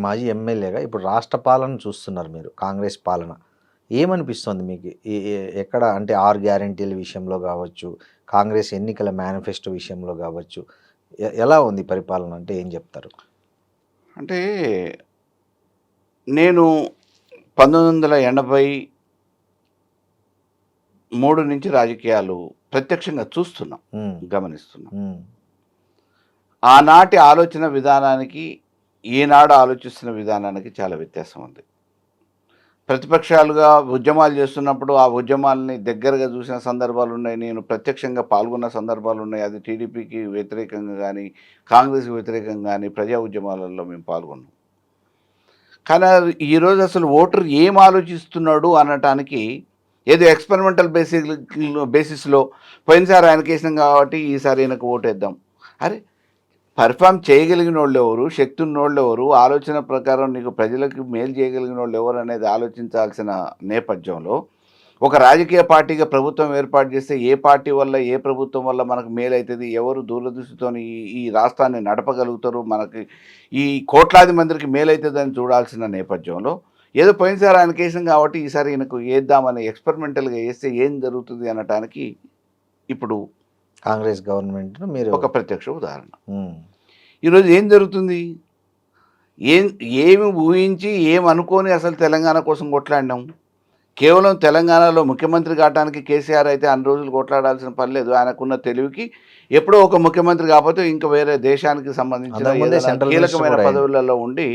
మాజీ ఎమ్మెల్యేగా ఇప్పుడు రాష్ట్ర పాలన చూస్తున్నారు మీరు, కాంగ్రెస్ పాలన ఏమనిపిస్తుంది మీకు? ఎక్కడ అంటే 6 గ్యారెంటీల విషయంలో కావచ్చు, కాంగ్రెస్ ఎన్నికల మేనిఫెస్టో విషయంలో కావచ్చు, ఎలా ఉంది పరిపాలన అంటే ఏం చెప్తారు? అంటే నేను 1983 నుంచి రాజకీయాలు ప్రత్యక్షంగా చూస్తున్నాం, గమనిస్తున్నాం. ఆనాటి ఆలోచన విధానానికి ఈనాడు ఆలోచిస్తున్న విధానానికి చాలా వ్యత్యాసం ఉంది. ప్రతిపక్షాలుగా ఉద్యమాలు చేస్తున్నప్పుడు ఆ ఉద్యమాలని దగ్గరగా చూసిన సందర్భాలు ఉన్నాయి, నేను ప్రత్యక్షంగా పాల్గొన్న సందర్భాలు ఉన్నాయి. అది టీడీపీకి వ్యతిరేకంగా కానీ కాంగ్రెస్కి వ్యతిరేకంగా కానీ ప్రజా ఉద్యమాలలో మేము పాల్గొన్నాం. కానీ ఈరోజు అసలు ఓటర్ ఏం ఆలోచిస్తున్నాడు అనటానికి ఏదో ఎక్స్పెరిమెంటల్ బేసిస్లో పోయినసారి ఆయనకి వేసినాం కాబట్టి ఈసారి ఆయనకు ఓటేద్దాం. అరే పర్ఫామ్ చేయగలిగిన వాళ్ళు ఎవరు, శక్తి ఉన్న వాళ్ళు ఎవరు, ఆలోచన ప్రకారం నీకు ప్రజలకు మేలు చేయగలిగిన వాళ్ళు ఎవరు అనేది ఆలోచించాల్సిన నేపథ్యంలో ఒక రాజకీయ పార్టీగా ప్రభుత్వం ఏర్పాటు చేస్తే ఏ పార్టీ వల్ల ఏ ప్రభుత్వం వల్ల మనకు మేలవుతుంది, ఎవరు దూరదృష్టితో ఈ రాష్ట్రాన్ని నడపగలుగుతారు, మనకి ఈ కోట్లాది మందికి మేలవుతుందని చూడాల్సిన నేపథ్యంలో ఏదో పోయినసారి ఆయన కేసం కాబట్టి ఈసారి ఈయనకు వేద్దామని ఎక్స్పెరిమెంటల్గా వేస్తే ఏం జరుగుతుంది అనటానికి ఇప్పుడు కాంగ్రెస్ గవర్నమెంట్ మీరు ఒక ప్రత్యక్ష ఉదాహరణ. ఈరోజు ఏం జరుగుతుంది, ఏమి ఊహించి ఏమి అనుకోని అసలు తెలంగాణ కోసం కొట్లాడినాం. కేవలం తెలంగాణలో ముఖ్యమంత్రి కావడానికి కేసీఆర్ అయితే అన్ని రోజులు కొట్లాడాల్సిన పని లేదు. ఆయనకున్న తెలివికి ఎప్పుడో ఒక ముఖ్యమంత్రి కాకపోతే ఇంకా వేరే దేశానికి సంబంధించిన ఏదైనా కీలకమైన పదవులలో ఉండి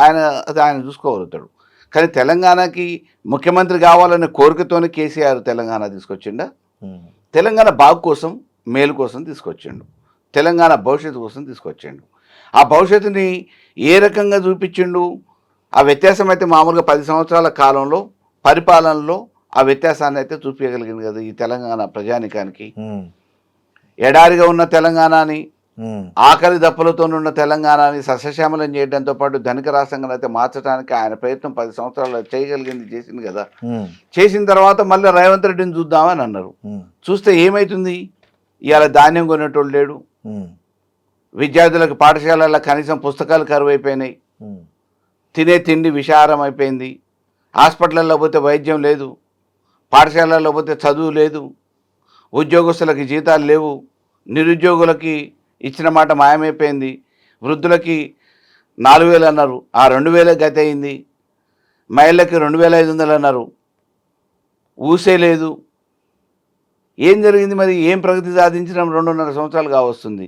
ఆయన చూసుకోగలుగుతాడు. కానీ తెలంగాణకి ముఖ్యమంత్రి కావాలనే కోరికతోనే కేసీఆర్ తెలంగాణ తీసుకొచ్చిండా? తెలంగాణ బాగు కోసం, మేలు కోసం తీసుకొచ్చిండు, తెలంగాణ భవిష్యత్తు కోసం తీసుకొచ్చిండు. ఆ భవిష్యత్తుని ఏ రకంగా చూపించిండు? ఆ వ్యత్యాసం అయితే మామూలుగా 10 సంవత్సరాల కాలంలో పరిపాలనలో ఆ వ్యత్యాసాన్ని అయితే చూపించగలిగింది కదా ఈ తెలంగాణ ప్రజానికానికి. ఎడారిగా ఉన్న తెలంగాణని, ఆకలి దప్పులతో ఉన్న తెలంగాణని సస్యశ్యామలం చేయడంతో పాటు ధనిక రాష్ట్రంగా అయితే మార్చడానికి ఆయన ప్రయత్నం 10 సంవత్సరాలు చేయగలిగింది, చేసింది కదా. చేసిన తర్వాత మళ్ళీ రేవంత్ రెడ్డిని చూద్దామని అన్నారు. చూస్తే ఏమవుతుంది? ఇవాళ ధాన్యం కొనేటోళ్ళు లేడు, విద్యార్థులకు పాఠశాలల్లో కనీసం పుస్తకాలు కరువు అయిపోయినాయి, తినే తిండి విషాహారం అయిపోయింది, హాస్పిటల్లో పోతే వైద్యం లేదు, పాఠశాలల్లో పోతే చదువు లేదు, ఉద్యోగస్తులకి జీతాలు లేవు, నిరుద్యోగులకి ఇచ్చిన మాట మాయమైపోయింది, వృద్ధులకి 4,000 అన్నారు, ఆ 2,000 గతి అయింది, మహిళలకి 2,500 అన్నారు, ఊసే లేదు. ఏం జరిగింది మరి? ఏం ప్రగతి సాధించడం 2.5 సంవత్సరాలు కావస్తుంది.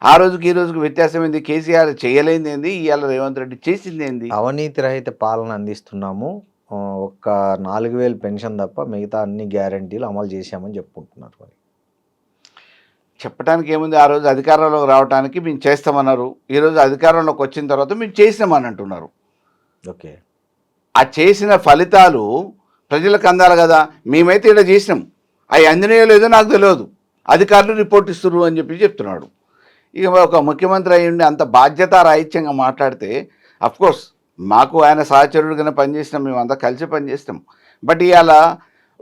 ఆ రోజుకి ఈ రోజుకి వ్యత్యాసం ఏంది? కేసీఆర్ చేయలేంది ఏంది, ఇవాళ రేవంత్ రెడ్డి చేసింది ఏంది? అవినీతి రహిత పాలన అందిస్తున్నాము, ఒక్క 4,000 పెన్షన్ తప్ప మిగతా అన్ని గ్యారంటీలు అమలు చేశామని చెప్పుకుంటున్నారు. మరి చెప్పడానికి ఏముంది? ఆ రోజు అధికారంలోకి రావడానికి మేము చేస్తామన్నారు, ఈరోజు అధికారంలోకి వచ్చిన తర్వాత మేము చేసినామని అంటున్నారు. ఓకే, ఆ చేసిన ఫలితాలు ప్రజలకు అందాలి కదా. మేమైతే ఇలా చేసినాం, అవి అందినయో లేదో నాకు తెలియదు, అధికారులు రిపోర్ట్ ఇస్తున్నారు అని చెప్తున్నాడు. ఇక ఒక ముఖ్యమంత్రి అయ్యి ఉండి అంత బాధ్యతారాహిత్యంగా మాట్లాడితే, అఫ్కోర్స్ మాకు ఆయన సహచరుడిగానే పనిచేసినాం, మేమంతా కలిసి పనిచేస్తాం. బట్ ఇవాళ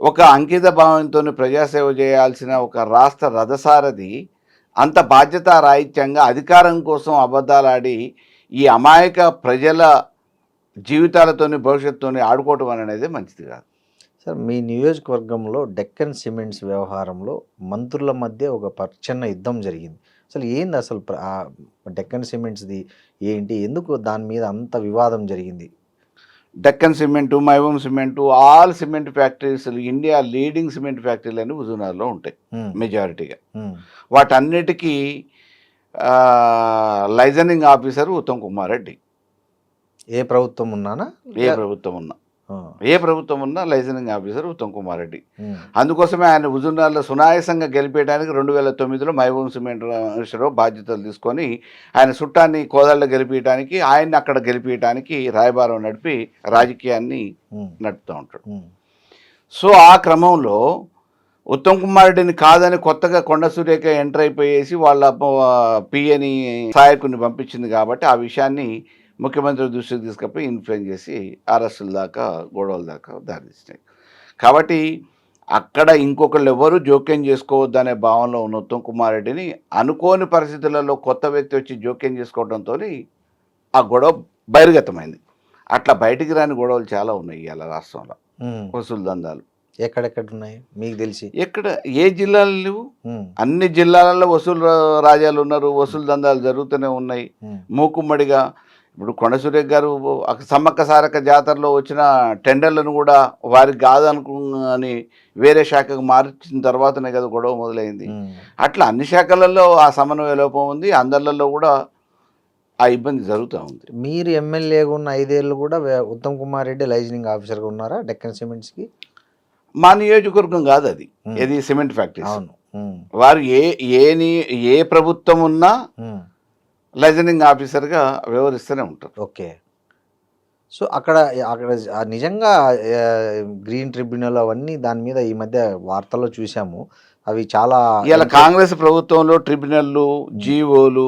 ఒక అంకిత భావంతో ప్రజాసేవ చేయాల్సిన ఒక రాష్ట్ర రథసారథి అంత బాధ్యతారాహిత్యంగా అధికారం కోసం అబద్ధాలాడి ఈ అమాయక ప్రజల జీవితాలతోని భవిష్యత్తుతోని ఆడుకోవటం అనేది మంచిది కాదు. సార్, మీ నియోజకవర్గంలో డెక్కన్ సిమెంట్స్ వ్యవహారంలో మంత్రుల మధ్య ఒక చిన్న యుద్ధం జరిగింది. అసలు ఏంది అసలు డెక్కన్ సిమెంట్స్ది ఏంటి, ఎందుకు దాని మీద అంత వివాదం జరిగింది? డెక్కన్ సిమెంటు, మైవం cement, all cement factories, India leading cement ఫ్యాక్టరీలు అన్ని హుజూర్నగర్లో ఉంటాయి మెజారిటీగా. వాటన్నిటికీ లైజనింగ్ ఆఫీసర్ ఉత్తమ్ కుమార్ రెడ్డి. ఏ ప్రభుత్వం ఉన్నానా? ఏ ప్రభుత్వం ఉన్నా లైజనింగ్ ఆఫీసర్ ఉత్తమ్ కుమార్ రెడ్డి. అందుకోసమే ఆయన హుజూర్నగర్లో సునాయాసంగా గెలిపేయడానికి 2009లో మైబూబ్ సిమెంట్ బాధ్యతలు తీసుకొని ఆయన చుట్టాన్ని కోదాళ్ళలో గెలిపించడానికి, ఆయన్ని అక్కడ గెలిపించడానికి రాయబారం నడిపి రాజకీయాన్ని నడుపుతూ ఉంటాడు. సో ఆ క్రమంలో ఉత్తమ్ కుమార్ రెడ్డిని కాదని కొత్తగా కొండ సురేఖ ఎంటర్ అయిపోయేసి వాళ్ళ పిఏని సహాయకుని పంపించింది కాబట్టి ఆ విషయాన్ని ముఖ్యమంత్రి దృష్టికి తీసుకపోయి ఇన్ఫ్లుయెన్స్ చేసి అరెస్టుల దాకా, గొడవల దాకా దారితీసినాయి. కాబట్టి అక్కడ ఇంకొకళ్ళు ఎవరు జోక్యం చేసుకోవద్దనే భావనలో ఉన్న ఉత్తమ్ కుమార్ రెడ్డిని అనుకోని పరిస్థితులలో కొత్త వ్యక్తి వచ్చి జోక్యం చేసుకోవడంతో ఆ గొడవ బహిర్గతమైంది. అట్లా బయటికి రాని గొడవలు చాలా ఉన్నాయి ఇవాళ రాష్ట్రంలో. వసూలు దందాలు ఎక్కడెక్కడ ఉన్నాయి మీకు తెలిసి? ఎక్కడ ఏ జిల్లాలు లేవు? అన్ని జిల్లాలలో వసూలు రాజాలు ఉన్నారు, వసూలు దందాలు జరుగుతూనే ఉన్నాయి మూకుమ్మడిగా. ఇప్పుడు కొండ సురేఖ్ గారు సమ్మక్క సారక్క జాతరలో వచ్చిన టెండర్లను కూడా వారికి కాదనుకుని వేరే శాఖకు మార్చిన తర్వాతనే కదా గొడవ మొదలైంది. అట్లా అన్ని శాఖలలో ఆ సమన్వయ లోపం ఉంది, అందరిలో కూడా ఆ ఇబ్బంది జరుగుతూ ఉంది. మీరు ఎమ్మెల్యేగా ఉన్న 5 ఏళ్ళు కూడా ఉత్తమ్ కుమార్ రెడ్డి లైజనింగ్ ఆఫీసర్గా ఉన్నారా డెక్కన్ సిమెంట్స్కి? మా నియోజకవర్గం కాదు అది, ఇది సిమెంట్ ఫ్యాక్టరీస్. అవును, వారు ఏ ప్రభుత్వం ఉన్నా లైజనింగ్ ఆఫీసర్గా వ్యవహరిస్తూనే ఉంటారు. ఓకే. సో అక్కడ నిజంగా గ్రీన్ ట్రిబ్యునల్ అవన్నీ దాని మీద ఈ మధ్య వార్తల్లో చూసాము, అవి చాలా. ఇలా కాంగ్రెస్ ప్రభుత్వంలో ట్రిబ్యునల్లు, జీవోలు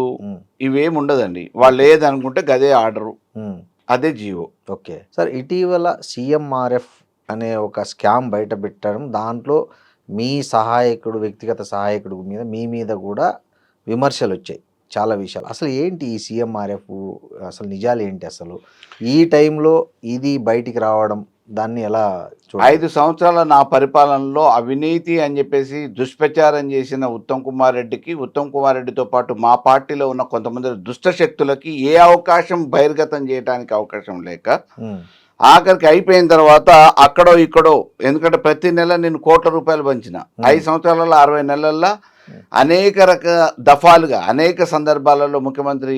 ఇవేమి ఉండదండి. వాళ్ళు ఏదనుకుంటే గదే ఆర్డరు, అదే జీవో. ఓకే సార్, ఇటీవల CMRF అనే ఒక స్కామ్ బయట పెట్టడం, దాంట్లో మీ సహాయకుడు, వ్యక్తిగత సహాయకుడు మీద మీ మీద కూడా విమర్శలు వచ్చాయి చాలా విషయాలు. అసలు ఏంటి ఈ సీఎంఆర్ఎఫ్, అసలు నిజాలు ఏంటి అసలు? ఈ టైంలో ఇది బయటికి రావడం, దాన్ని ఎలా 5 సంవత్సరాల నా పరిపాలనలో అవినీతి అని చెప్పేసి దుష్ప్రచారం చేసిన ఉత్తమ్ కుమార్ రెడ్డికి, ఉత్తమ్ కుమార్ రెడ్డితో పాటు మా పార్టీలో ఉన్న కొంతమంది దుష్ట శక్తులకి ఏ అవకాశం బహిర్గతం చేయడానికి అవకాశం లేక ఆఖరికి అయిపోయిన తర్వాత అక్కడో ఇక్కడో, ఎందుకంటే ప్రతి నెల నేను కోట్ల రూపాయలు పంచిన 5 సంవత్సరాలలో 60 నెలల్లో అనేక దఫాలుగా అనేక సందర్భాలలో ముఖ్యమంత్రి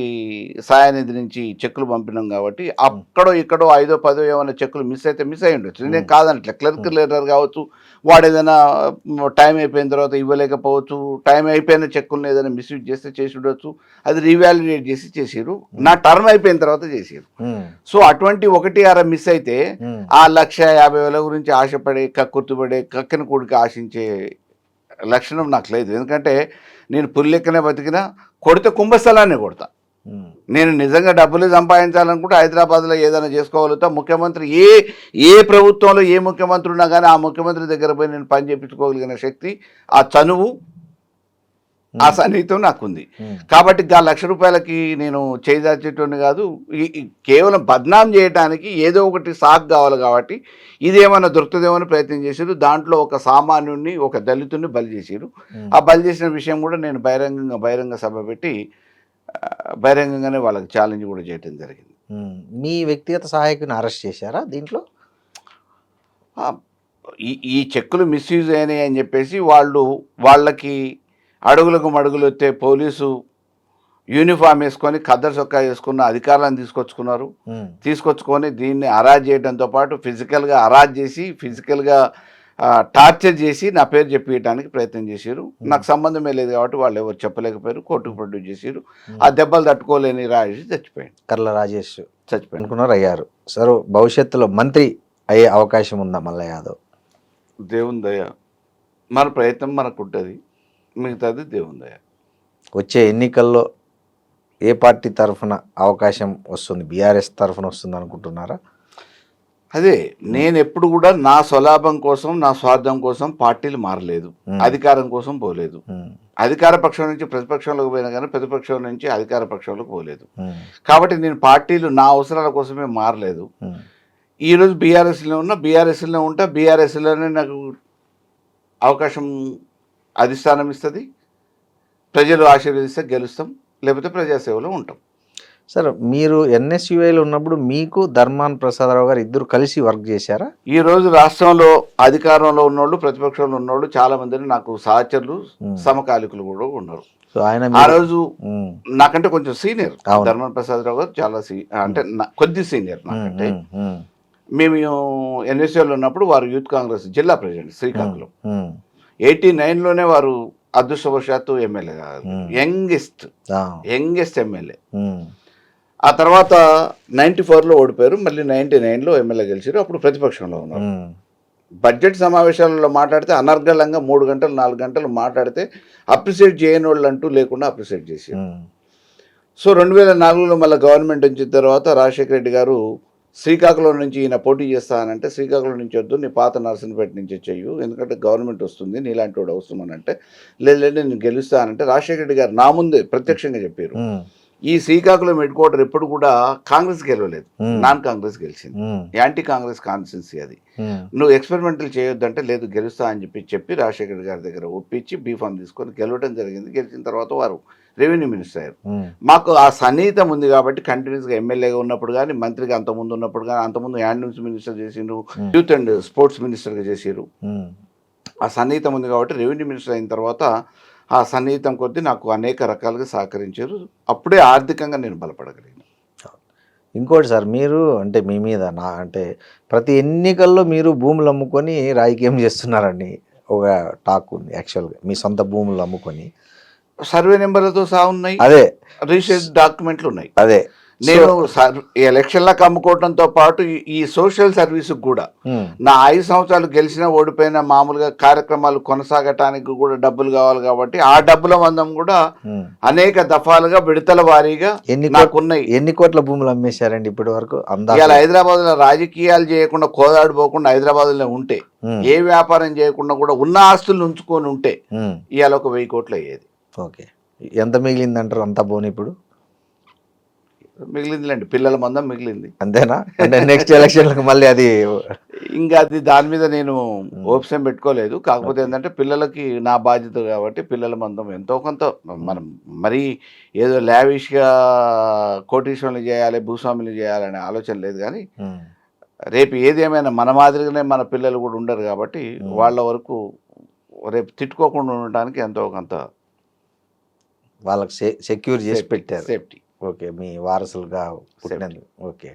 సహాయనిధి నుంచి చెక్కులు పంపినాం కాబట్టి అక్కడో ఇక్కడో 5, 10 ఏమైనా చెక్కులు మిస్ అయితే మిస్ అయ్యి ఉండొచ్చు. నేను కాదనట్లే, క్లర్క్ లెటర్ కావచ్చు, వాడు ఏదైనా టైం అయిపోయిన తర్వాత ఇవ్వలేకపోవచ్చు, టైం అయిపోయిన చెక్కులను ఏదైనా మిస్యూజ్ చేస్తే చేసి ఉండొచ్చు, అది రీవాల్యుయేట్ చేసి చేసిరు, నా టర్మ్ అయిపోయిన తర్వాత చేసిరు. సో అటువంటి 1-6 మిస్ అయితే ఆ 1,50,000 గురించి ఆశపడే, కక్కుర్తిపడే, కక్కిన కూడికి ఆశించే లక్షణం నాకు లేదు. ఎందుకంటే నేను పుల్లెక్కనే బతికినా, కొడితే కుంభస్థలాన్ని కొడతా. నేను నిజంగా డబ్బులు సంపాదించాలనుకుంటే హైదరాబాద్లో ఏదైనా చేసుకోగలుగుతా. ముఖ్యమంత్రి ఏ ప్రభుత్వంలో ఏ ముఖ్యమంత్రి ఉన్నా కానీ ఆ ముఖ్యమంత్రి దగ్గర పోయి నేను పని చేయించుకోగలిగిన శక్తి, ఆ చనువు, ఆ సన్నిహితం నాకుంది. కాబట్టి ఆ ₹1,00,000కి నేను చేదాచేటోని కాదు. కేవలం బద్నాం చేయడానికి ఏదో ఒకటి సాకు కావాలి కాబట్టి ఇదేమన్నా దొరుకుతుందేమని ప్రయత్నం చేశారు. దాంట్లో ఒక సామాన్యుడిని, ఒక దళితుడిని బలి చేశారు. ఆ బలి చేసిన విషయం కూడా నేను బహిరంగ సభ పెట్టి బహిరంగంగానే వాళ్ళకి ఛాలెంజ్ కూడా చేయడం జరిగింది. మీ వ్యక్తిగత సహాయకుని అరెస్ట్ చేశారా దీంట్లో? ఈ చెక్కులు మిస్యూజ్ అయినాయి అని చెప్పేసి వాళ్ళకి అడుగులకు మడుగులు వస్తే పోలీసు యూనిఫామ్ వేసుకొని, ఖద్దరు చొక్కా వేసుకున్న అధికారులను తీసుకొచ్చుకొని దీన్ని అరాజ్ చేయడంతో పాటు ఫిజికల్గా అరాజ్ చేసి, ఫిజికల్గా టార్చర్ చేసి నా పేరు చెప్పేయడానికి ప్రయత్నం చేశారు. నాకు సంబంధమే లేదు కాబట్టి వాళ్ళు ఎవరు చెప్పలేకపోయారు, కోర్టుకు ప్రొడ్యూస్ చేశారు. ఆ దెబ్బలు తట్టుకోలేని రాజేష్ చచ్చిపోయాడు. కర్ల రాజేష్ చచ్చిపోయాడు అనుకున్నారు, అయ్యారు. సార్ భవిష్యత్తులో మంత్రి అయ్యే అవకాశం ఉందా మల్లయ్య యాదవ్? దేవుని దయ, మన ప్రయత్నం మనకు ఉంటుంది, మిగతాది దేవుని దయ. వచ్చే ఎన్నికల్లో ఏ పార్టీ తరఫున అవకాశం వస్తుంది? బీఆర్ఎస్ తరఫున వస్తుంది అనుకుంటున్నారా? అదే, నేను ఎప్పుడు కూడా నా స్వలాభం కోసం, నా స్వార్థం కోసం పార్టీలు మారలేదు, అధికారం కోసం పోలేదు. అధికార పక్షం నుంచి ప్రతిపక్షంలోకి పోయినా కానీ ప్రతిపక్షం నుంచి అధికార పక్షంలోకి పోలేదు. కాబట్టి నేను పార్టీలు నా అవసరాల కోసమే మారలేదు. ఈరోజు బీఆర్ఎస్లో ఉన్నా, బీఆర్ఎస్లో ఉంటా, బీఆర్ఎస్లోనే నాకు అవకాశం అధిష్టానం ఇస్తుంది, ప్రజలు ఆశీర్వదిస్తే గెలుస్తాం, లేకపోతే ప్రజాసేవలో ఉంటాం. సార్ మీరు ఎన్ఎస్యుఐలో ఉన్నప్పుడు మీకు ధర్మాన ప్రసాదరావు గారు ఇద్దరు కలిసి వర్క్ చేశారా? ఈరోజు రాష్ట్రంలో అధికారంలో ఉన్నోళ్ళు, ప్రతిపక్షంలో ఉన్నోళ్ళు చాలా మందిని నాకు సహచరులు, సమకాలికులు కూడా ఉన్నారు. సో ఆయన ఆ రోజు నాకంటే కొంచెం సీనియర్ ధర్మాన ప్రసాదరావు గారు, చాలా అంటే కొద్ది సీనియర్ నాకంటే. మేము ఎన్ఎస్యుఐలో ఉన్నప్పుడు వారు యూత్ కాంగ్రెస్ జిల్లా ప్రెసిడెంట్ శ్రీకాకుళం. 89లోనే వారు అదృష్టవశాత్తు ఎమ్మెల్యే కాదు, యంగెస్ట్ ఎమ్మెల్యే. ఆ తర్వాత 94లో ఓడిపోయారు, మళ్ళీ 99లో ఎమ్మెల్యే గెలిచారు. అప్పుడు ప్రతిపక్షంలో ఉన్నారు. బడ్జెట్ సమావేశాలలో మాట్లాడితే అనర్గళంగా 3 గంటలు 4 గంటలు మాట్లాడితే అప్రిషియేట్ చేయని వాళ్ళు అంటూ లేకుండా అప్రిషియేట్ చేశారు. సో 2004లో మళ్ళీ గవర్నమెంట్ వచ్చిన తర్వాత రాజశేఖర రెడ్డి గారు శ్రీకాకుళం నుంచి ఈయన పోటీ చేస్తానంటే, శ్రీకాకుళం నుంచి వద్దు, నీ పాత నర్సంపేట నుంచి చెయ్యు, ఎందుకంటే గవర్నమెంట్ వస్తుంది, నీలాంటి వాడు అవసరం అని అంటే, లేదు నేను గెలుస్తానంటే రాజశేఖర రెడ్డి గారు నా ముందే ప్రత్యక్షంగా చెప్పారు, ఈ శ్రీకాకుళం హెడ్ క్వార్టర్ ఎప్పుడు కూడా కాంగ్రెస్ గెలవలేదు, నాన్ కాంగ్రెస్ గెలిచింది, యాంటీ కాంగ్రెస్ కాన్స్టిట్యున్సీ అది, నువ్వు ఎక్స్పెరిమెంటల్ చేయొద్దంటే లేదు గెలుస్తా అని చెప్పి రాజశేఖర రెడ్డి గారి దగ్గర ఒప్పించి బీఫామ్ తీసుకొని గెలవడం జరిగింది. గెలిచిన తర్వాత వారు రెవెన్యూ మినిస్టర్ అయ్యారు. మాకు ఆ సన్నిహితం ఉంది కాబట్టి కంటిన్యూస్గా ఎమ్మెల్యేగా ఉన్నప్పుడు కానీ, మంత్రిగా అంతకుముందు ఉన్నప్పుడు కానీ, అంతకుముందు హ్యాండ్లూమ్స్ మినిస్టర్ చేసిండ్రు, యూత్ అండ్ స్పోర్ట్స్ మినిస్టర్గా చేసారు. ఆ సన్నిహితం ఉంది కాబట్టి రెవెన్యూ మినిస్టర్ అయిన తర్వాత ఆ సన్నిహితం కొద్దీ నాకు అనేక రకాలుగా సహకరించారు. అప్పుడే ఆర్థికంగా నేను బలపడగలిగాను. ఇంకోటి సార్, మీరు అంటే మీ మీద అంటే ప్రతి ఎన్నికల్లో మీరు భూములు అమ్ముకొని రాజకీయం చేస్తున్నారని ఒక టాక్ ఉంది. యాక్చువల్గా మీ సొంత భూములు అమ్ముకొని సర్వే నెంబర్లతో సహా ఉన్నాయి, అదే రిజిస్ట్రేషన్ డాక్యుమెంట్లు ఉన్నాయి. అదే నేను ఎలక్షన్లకు అమ్ముకోవడంతో పాటు ఈ సోషల్ సర్వీస్ కూడా నా 5 సంవత్సరాలు గెలిచినా ఓడిపోయినా మామూలుగా కార్యక్రమాలు కొనసాగటానికి కూడా డబ్బులు కావాలి కాబట్టి ఆ డబ్బుల మందం కూడా అనేక దఫాలుగా విడతల వారీగా నాకున్నాయి. ఎన్ని కోట్ల భూములు అమ్మేశారండి ఇప్పటి వరకు? ఇవాళ హైదరాబాద్ లో రాజకీయాలు చేయకుండా కోదాడు పోకుండా హైదరాబాద్ లో ఉంటే ఏ వ్యాపారం చేయకుండా కూడా ఉన్న ఆస్తులను ఉంచుకొని ఉంటే ఇవాళ ఒక 1000 కోట్లు అయ్యేది. ఓకే, ఎంత మిగిలింది అంటారు అంతా పోనీ? ఇప్పుడు మిగిలిందిలేండి, పిల్లల మందం మిగిలింది. అంతేనా? అంటే నెక్స్ట్ ఎలక్షన్లకు మళ్ళీ అది ఇంకా అది దాని మీద నేను ఓప్షన్ పెట్టుకోలేదు. కాకపోతే ఏంటంటే పిల్లలకి నా బాధ్యత కాబట్టి పిల్లల మందం ఎంతో కొంత మనం మరీ ఏదో లావిష్గా కోటీశ్వరులు చేయాలి, భూస్వాములు చేయాలనే ఆలోచన లేదు. కానీ రేపు ఏదేమైనా మన మాదిరిగానే మన పిల్లలు కూడా ఉండరు కాబట్టి వాళ్ళ వరకు రేపు తిట్టుకోకుండా ఉండటానికి ఎంతో కొంత వాళ్ళకి సెక్యూర్ చేసి పెట్టారు, సేఫ్టీ. ఓకే, మీ వారసులుగా పుట్టినందుకు. ఓకే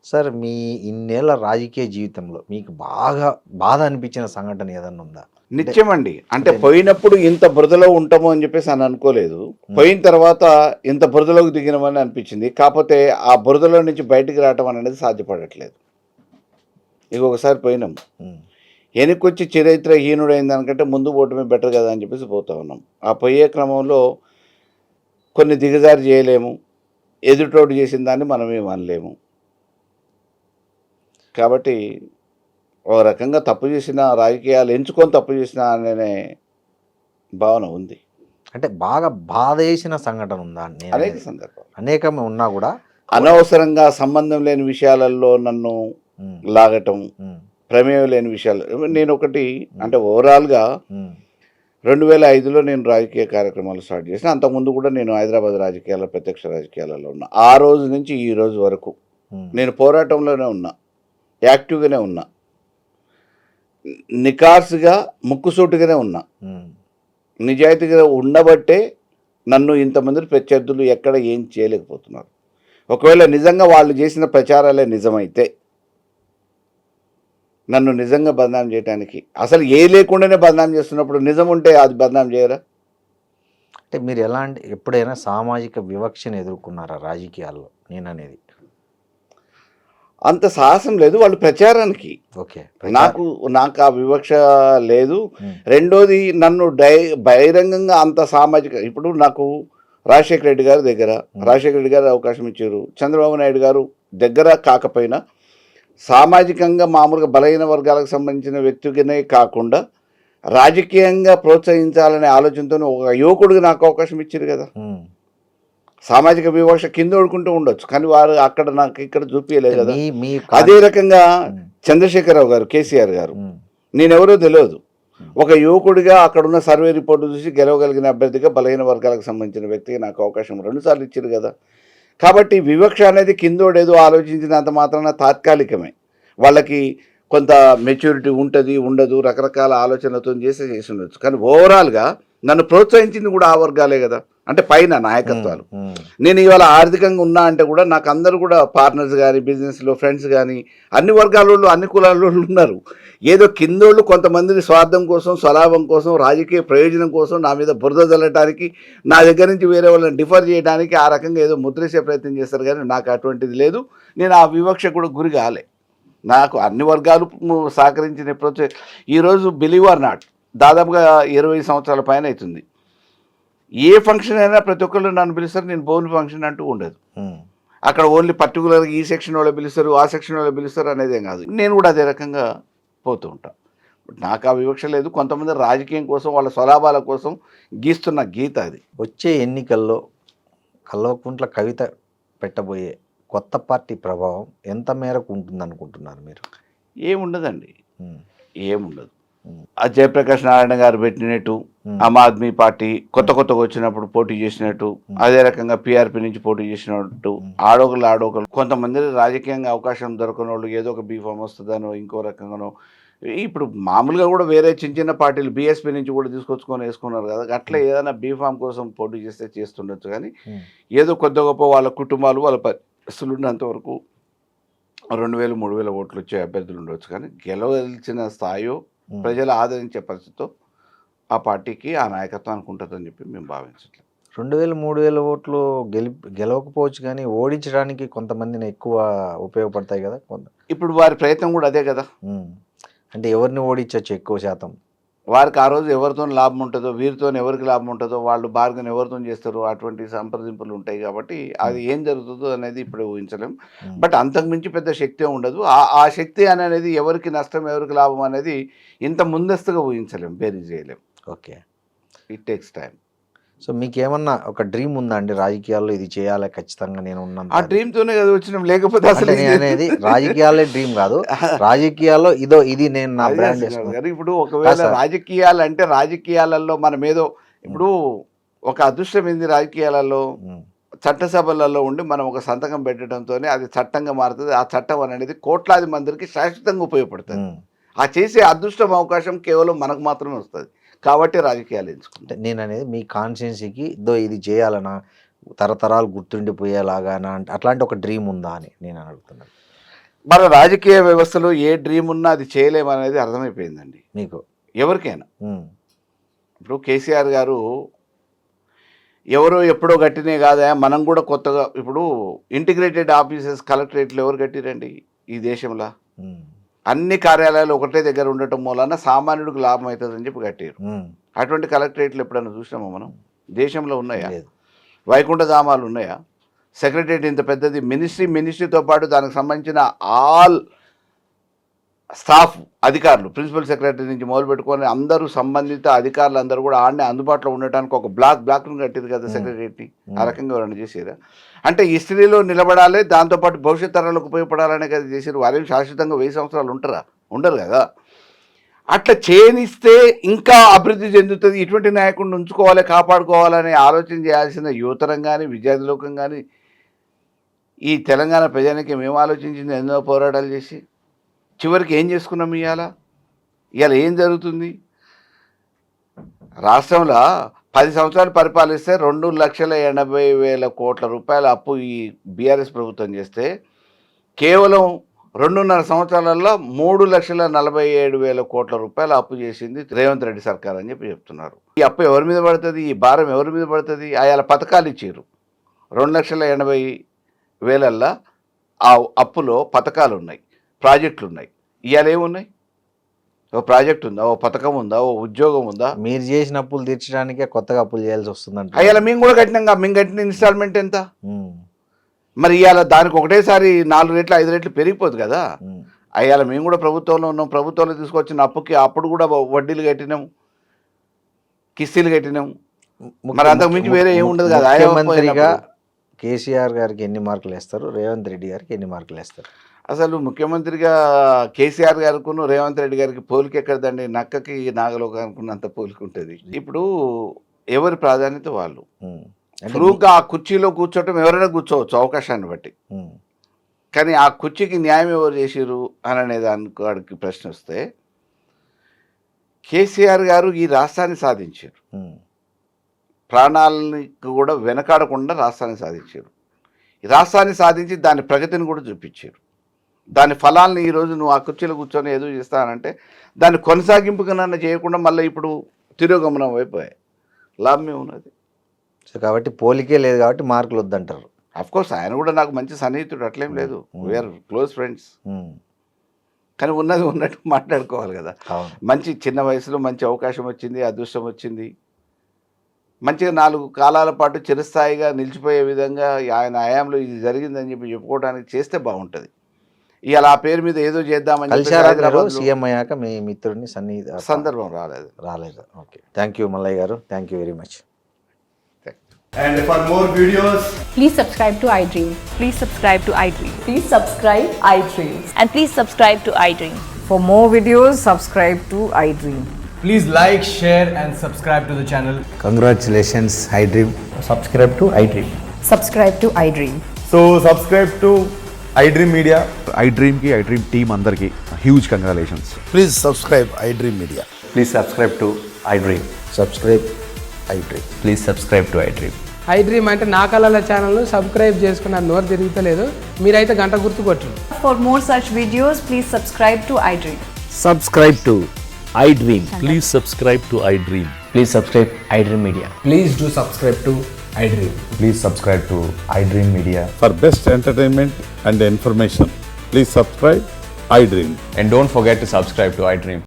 సార్, మీ ఇన్నేళ్ల రాజకీయ జీవితంలో మీకు బాగా బాధ అనిపించిన సంఘటన ఏదన్నా ఉందా? నిత్యమండి. అంటే పోయినప్పుడు ఇంత బురదలో ఉంటాము అని చెప్పేసి అని అనుకోలేదు. పోయిన తర్వాత ఇంత బురదలోకి దిగినామని అనిపించింది. కాకపోతే ఆ బురదలో నుంచి బయటికి రావటం అనేది సాధ్యపడట్లేదు. ఒకసారి పోయినాం, వెనక్కొచ్చి చరిత్ర హీనుడైన దానికంటే ముందు పోవటమే బెటర్ కదా అని చెప్పేసి పోతా ఉన్నాం. ఆ పోయే క్రమంలో కొన్ని దిగజారి చేయలేము, ఎదుటోడు చేసిన దాన్ని మనమేం అనలేము. కాబట్టి ఓ రకంగా తప్పు చేసిన రాజకీయాలు ఎంచుకొని తప్పు చేసిన అనే భావన ఉంది. అంటే బాగా బాధ వేసిన సంఘటన ఉందా? అనేక సందర్భాలు అనేకమే ఉన్నా కూడా అనవసరంగా సంబంధం లేని విషయాలలో నన్ను లాగటం, ప్రమేయం లేని విషయాలు. నేను ఒకటి అంటే ఓవరాల్గా 2005లో నేను రాజకీయ కార్యక్రమాలు స్టార్ట్ చేసిన. అంతకుముందు కూడా నేను హైదరాబాద్ రాజకీయాల్లో ప్రత్యక్ష రాజకీయాలలో ఉన్నా. ఆ రోజు నుంచి ఈ రోజు వరకు నేను పోరాటంలోనే ఉన్నా, యాక్టివ్గానే ఉన్నా, నికార్సుగా ముక్కుసూటిగానే ఉన్నా. నిజాయితీగా ఉండబట్టే నన్ను ఇంతమంది ప్రత్యర్థులు ఎక్కడ ఏం చేయలేకపోతున్నారు. ఒకవేళ నిజంగా వాళ్ళు చేసిన ప్రచారాలే నిజమైతే నన్ను నిజంగా బదనాం చేయడానికి, అసలు ఏ లేకుండానే బదనాం చేస్తున్నప్పుడు నిజం ఉంటే అది బదనాం చేయరా? అంటే మీరు ఎలాంటి ఎప్పుడైనా సామాజిక వివక్షను ఎదుర్కొన్నారా రాజకీయాల్లో? నేననేది అంత సాహసం లేదు వాళ్ళు ప్రచారానికి. ఓకే, నాకు ఆ వివక్ష లేదు. రెండోది నన్ను బహిరంగంగా అంత సామాజిక, ఇప్పుడు నాకు రాజశేఖర రెడ్డి గారి దగ్గర రాజశేఖర రెడ్డి గారు అవకాశం ఇచ్చారు, చంద్రబాబు నాయుడు గారు దగ్గర కాకపోయినా సామాజికంగా మామూలుగా బలహీన వర్గాలకు సంబంధించిన వ్యక్తిగానే కాకుండా రాజకీయంగా ప్రోత్సహించాలనే ఆలోచనతో ఒక యువకుడికి నాకు అవకాశం ఇచ్చారు కదా. సామాజిక వివక్ష కింద ఓడుకుంటూ ఉండొచ్చు, కానీ వారు అక్కడ నాకు ఇక్కడ చూపించలేదు కదా. అదే రకంగా చంద్రశేఖరరావు గారు, కేసీఆర్ గారు, నేనెవరో తెలియదు, ఒక యువకుడిగా అక్కడున్న సర్వే రిపోర్టు చూసి గెలవగలిగిన అభ్యర్థిగా బలహీన వర్గాలకు సంబంధించిన వ్యక్తిగా నాకు అవకాశం 2 సార్లు ఇచ్చారు కదా. కాబట్టి వివక్ష అనేది కిందోడేదో ఆలోచించినంత మాత్రాన తాత్కాలికమే. వాళ్ళకి కొంత మెచ్యూరిటీ ఉంటుంది ఉండదు, రకరకాల ఆలోచనలతో చేసి ఉండొచ్చు. కానీ ఓవరాల్గా నన్ను ప్రోత్సహించింది కూడా ఆ వర్గాలే కదా, అంటే పైన నాయకత్వాలు. నేను ఇవాళ ఆర్థికంగా ఉన్నా అంటే కూడా నాకు అందరూ కూడా పార్ట్నర్స్ కానీ, బిజినెస్లో ఫ్రెండ్స్ కానీ, అన్ని వర్గాల వాళ్ళు, అన్ని కులాల వాళ్ళు ఉన్నారు. ఏదో కిందోళ్ళు కొంతమందిని స్వార్థం కోసం, స్వలాభం కోసం, రాజకీయ ప్రయోజనం కోసం నా మీద బురద జల్లడానికి, నా దగ్గర నుంచి వేరే వాళ్ళని డిఫర్ చేయడానికి ఆ రకంగా ఏదో ముద్రేసే ప్రయత్నం చేస్తారు. కానీ నాకు అటువంటిది లేదు. నేను ఆ వివక్ష కూడా గురి కాలే. నాకు అన్ని వర్గాలు సహకరించిన ఎప్పుడో. ఈరోజు బిలీవ్ ఆర్ నాట్ దాదాపుగా 20 సంవత్సరాల పైన అవుతుంది. ఏ ఫంక్షన్ అయినా ప్రతి ఒక్కళ్ళు నన్ను పిలుస్తారు, నేను బోన్ ఫంక్షన్ అంటూ ఉండదు. అక్కడ ఓన్లీ పర్టికులర్గా ఈ సెక్షన్ వాళ్ళు పిలుస్తారు, ఆ సెక్షన్ వాళ్ళు పిలుస్తారు అనేదేం కాదు. నేను కూడా అదే రకంగా పోతూ ఉంటాను. నాకు ఆ వివక్ష లేదు. కొంతమంది రాజకీయం కోసం, వాళ్ళ స్వలాభాల కోసం గీస్తున్న గీత అది. వచ్చే ఎన్నికల్లో కల్వకుంట్ల కవిత పెట్టబోయే కొత్త పార్టీ ప్రభావం ఎంత మేరకు ఉంటుంది అనుకుంటున్నారు మీరు? ఏముండదండి, ఏముండదు. జయప్రకాష్ నారాయణ గారు పెట్టినట్టు, ఆమ్ ఆద్మీ పార్టీ కొత్తగా వచ్చినప్పుడు పోటీ చేసినట్టు, అదే రకంగా పీఆర్పీ నుంచి పోటీ చేసినట్టు ఆడోకలు కొంతమంది రాజకీయంగా అవకాశం దొరకని వాళ్ళు ఏదో ఒక బీఫామ్ వస్తుందనో ఇంకో రకంగానో, ఇప్పుడు మామూలుగా కూడా వేరే చిన్న పార్టీలు బీఎస్పీ నుంచి కూడా తీసుకొచ్చుకొని వేసుకున్నారు కదా, అట్లా ఏదైనా బీఫామ్ కోసం పోటీ చేస్తే చేస్తుండొచ్చు. కానీ ఏదో కొద్ది గొప్ప వాళ్ళ కుటుంబాలు, వాళ్ళ పరిస్థితులు ఉన్నంత వరకు 2000, 3000 ఓట్లు వచ్చే అభ్యర్థులు ఉండవచ్చు. కానీ గెలవలసిన స్థాయో, ప్రజలు ఆదరించే పరిస్థితితో ఆ పార్టీకి, ఆ నాయకత్వానికి ఉంటుందని చెప్పి మేము భావించట్లేదు. 2000 3000 ఓట్లు గెలవకపోవచ్చు కానీ ఓడించడానికి కొంతమందిని ఎక్కువ ఉపయోగపడతాయి కదా కొంత. ఇప్పుడు వారి ప్రయత్నం కూడా అదే కదా. అంటే ఎవరిని ఓడించవచ్చు ఎక్కువ శాతం? వారికి ఆ రోజు ఎవరితో లాభం ఉంటుందో, వీరితో ఎవరికి లాభం ఉంటుందో, వాళ్ళు బార్గెన్ ఎవరితో చేస్తారో అటువంటి సంప్రదింపులు ఉంటాయి. కాబట్టి అది ఏం జరుగుతుందో అనేది ఇప్పుడు ఊహించలేం. బట్ అంతకుమించి పెద్ద శక్తి ఉండదు. ఆ శక్తి అనేది ఎవరికి నష్టం ఎవరికి లాభం అనేది ఇంత ముందస్తుగా ఊహించలేం, బేరీజ్ చేయలేం. Okay, it takes time. So మీకేమన్నా ఒక డ్రీమ్ ఉందా అండి రాజకీయాల్లో ఇది చేయాలి ఖచ్చితంగా నేను ఉన్నాను? ఆ డ్రీమ్తోనే కదా వచ్చినాం, లేకపోతే అసలు అంటే నేను అనేది రాజకీయాలే డ్రీమ్ కాదు, రాజకీయాల్లో ఇది నేను నా బ్రాండ్ కానీ ఇప్పుడు ఒకవేళ రాజకీయాలు అంటే రాజకీయాలలో మనం ఏదో ఇప్పుడు ఒక అదృష్టం ఏంది రాజకీయాలలో, చట్టసభలలో ఉండి మనం ఒక సంతకం పెట్టడంతోనే అది చట్టంగా మారుతుంది. ఆ చట్టం అనేది కోట్లాది మందికి శాశ్వతంగా ఉపయోగపడుతుంది. ఆ చేసే అదృష్టం అవకాశం కేవలం మనకు మాత్రమే వస్తుంది. కాబట్టి రాజకీయాలు ఎంచుకుంటే నేను అనేది మీ కాన్స్టిట్యున్సీకి ఇది చేయాలన్నా తరతరాలు గుర్తుండిపోయేలాగా అట్లాంటి ఒక డ్రీమ్ ఉందా అని నేను అడుగుతున్నాను. మన రాజకీయ వ్యవస్థలో ఏ డ్రీమ్ ఉన్నా అది చేయలేమనేది అర్థమైపోయిందండి మీకు ఎవరికైనా. ఇప్పుడు కేసీఆర్ గారు ఎవరో ఎప్పుడో కట్టినే కాదా, మనం కూడా కొత్తగా ఇప్పుడు ఇంటిగ్రేటెడ్ ఆఫీసెస్ కలెక్టరేట్లు ఎవరు కట్టిరండి ఈ దేశంలో? అన్ని కార్యాలయాలు ఒకటే దగ్గర ఉండటం మూలన సామాన్యుడికి లాభం అవుతుందని చెప్పి కట్టారు. అటువంటి కలెక్టరేట్లు ఎప్పుడైనా చూసినామా మనం? దేశంలో ఉన్నాయా? వైకుంఠ ధామాలు ఉన్నాయా? సెక్రటరేట్ ఇంత పెద్దది, మినిస్ట్రీతో పాటు దానికి సంబంధించిన ఆల్ స్టాఫ్ అధికారులు, ప్రిన్సిపల్ సెక్రటరీ నుంచి మొదలు పెట్టుకొని అందరూ సంబంధిత అధికారులు అందరూ కూడా ఆడనే అందుబాటులో ఉండటానికి ఒక బ్లాక్ను కట్టింది కదా సెక్రటరీని. ఆ రకంగా ఎవరైనా చేసేదా? అంటే హిస్టరీలో నిలబడాలి, దాంతోపాటు భవిష్యత్ తరాలకు ఉపయోగపడాలనే కదా చేసారు. వారేం శాశ్వతంగా 1000 సంవత్సరాలు ఉండరు కదా. అట్లా చేయనిస్తే ఇంకా అభివృద్ధి చెందుతుంది. ఇటువంటి నాయకుడిని ఉంచుకోవాలి, కాపాడుకోవాలని ఆలోచన చేయాల్సిన యువతరం కానీ విద్యార్థి లోకం కానీ ఈ తెలంగాణ ప్రజానికి మేము ఆలోచించింది ఎన్నో పోరాటాలు చేసి చివరికి ఏం చేసుకున్నాం? ఇవాళ ఏం జరుగుతుంది? రాష్ట్రంలో 10 సంవత్సరాలు పరిపాలిస్తే 2,80,000 కోట్ల రూపాయల అప్పు ఈ బీఆర్ఎస్ ప్రభుత్వం చేస్తే కేవలం 2.5 సంవత్సరాలలో 3,47,000 కోట్ల రూపాయల అప్పు చేసింది రేవంత్ రెడ్డి సర్కార్ అని చెప్పి చెప్తున్నారు. ఈ అప్పు ఎవరి మీద పడుతుంది? ఈ భారం ఎవరి మీద పడుతుంది? ఆయా పథకాలు ఇచ్చారు. 2,80,000 ఆ అప్పులో పథకాలు ఉన్నాయి, ప్రాజెక్టులు ఉన్నాయి. ఇవాళ ఏమున్నాయి? ఓ ప్రాజెక్ట్ ఉందా, ఓ పథకం ఉందా, ఓ ఉద్యోగం ఉందా? మీరు చేసిన అప్పులు తీర్చడానికే కొత్తగా అప్పులు చేయాల్సి వస్తుందంట. అయ్యాల మేము కూడా కట్టినాం. మేము కట్టిన ఇన్స్టాల్మెంట్ ఎంత? మరి ఇవాళ దానికి ఒకటేసారి 4 రెట్లు 5 రెట్లు పెరిగిపోదు కదా. అయ్యాల మేము కూడా ప్రభుత్వంలో ఉన్నాం. ప్రభుత్వంలో తీసుకొచ్చిన అప్పుకి అప్పుడు కూడా వడ్డీలు కట్టినాము, కిస్తీలు కట్టినాము. మరి అంతకు మించి వేరే ఏమి ఉండదు కదా. ముఖ్యమంత్రిగా కేసీఆర్ గారికి ఎన్ని మార్కులు వేస్తారు, రేవంత్ రెడ్డి గారికి ఎన్ని మార్కులు వేస్తారు? అసలు ముఖ్యమంత్రిగా కేసీఆర్ గారికి రేవంత్ రెడ్డి గారికి పోలిక ఎక్కడదండి? నక్కకి నాగలోకానికి ఉన్నంత పోలిక ఉంటుంది. ఇప్పుడు ఎవరి ప్రాధాన్యత వాళ్ళు. ఫ్రూగా ఆ కుర్చీలో కూర్చోవటం ఎవరైనా కూర్చోవచ్చు అవకాశాన్ని బట్టి. కానీ ఆ కుర్చీకి న్యాయం ఎవరు చేసిరు అని అనే దానికి ప్రశ్న వస్తే కేసీఆర్ గారు ఈ రాష్ట్రాన్ని సాధించారు. ప్రాణాలని కూడా వెనకాడకుండా రాష్ట్రాన్ని సాధించారు. ఈ రాష్ట్రాన్ని సాధించి దాని ప్రగతిని కూడా చూపించారు. దాని ఫలాన్ని ఈరోజు నువ్వు ఆ కుర్చీలో కూర్చొని ఏదో చేస్తానంటే దాన్ని కొనసాగింపుగా చేయకుండా మళ్ళీ ఇప్పుడు తిరోగమనం అయిపోయాయి. లాభమే ఉన్నది. సో కాబట్టి పోలికే లేదు కాబట్టి మార్కులు వద్దంటారు. అఫ్కోర్స్ ఆయన కూడా నాకు మంచి సన్నిహితుడు, అట్లేం లేదు. We are close friends. కానీ ఉన్నది ఉన్నట్టు మాట్లాడుకోవాలి కదా. మంచి చిన్న వయసులో మంచి అవకాశం వచ్చింది, అదృష్టం వచ్చింది. మంచిగా 4 కాలాల పాటు చిరస్థాయిగా నిలిచిపోయే విధంగా ఆయన హయాంలో ఇది జరిగిందని చెప్పి చెప్పుకోవడానికి చేస్తే బాగుంటుంది. ఇవాళ ఆ పేరు మీద ఏదో చేద్దామని సీఎం అయ్యాక మీ మిత్రుడిని సందర్భం రాలేదు. ఓకే, థ్యాంక్ యూ మల్లయ్య గారు, thank you very much. And for more videos, please subscribe to iDream. Please subscribe to iDream. Please subscribe iDream. And please subscribe to iDream. For more videos, subscribe to iDream. please like, share and subscribe to the channel. Congratulations, iDream. Subscribe to iDream. Subscribe to iDream. So subscribe to iDream Media. iDream ki iDream team andarki huge congratulations. Please subscribe iDream Media. Please subscribe to iDream. Subscribe iDream. Please subscribe to iDream. iDream అంటే నా కళల ఛానల్ను సబ్స్క్రైబ్ చేసుకున్న నోరు తిరుగుతలేదు. మీరైతే గంట గుర్తు కొట్టండి. For more such videos, please subscribe to iDream. Subscribe to iDream. Please subscribe to iDream. Please subscribe iDream Media. Please do subscribe to iDream. Please subscribe to iDream Media. For best entertainment and information, please subscribe iDream. And don't forget to subscribe to iDream.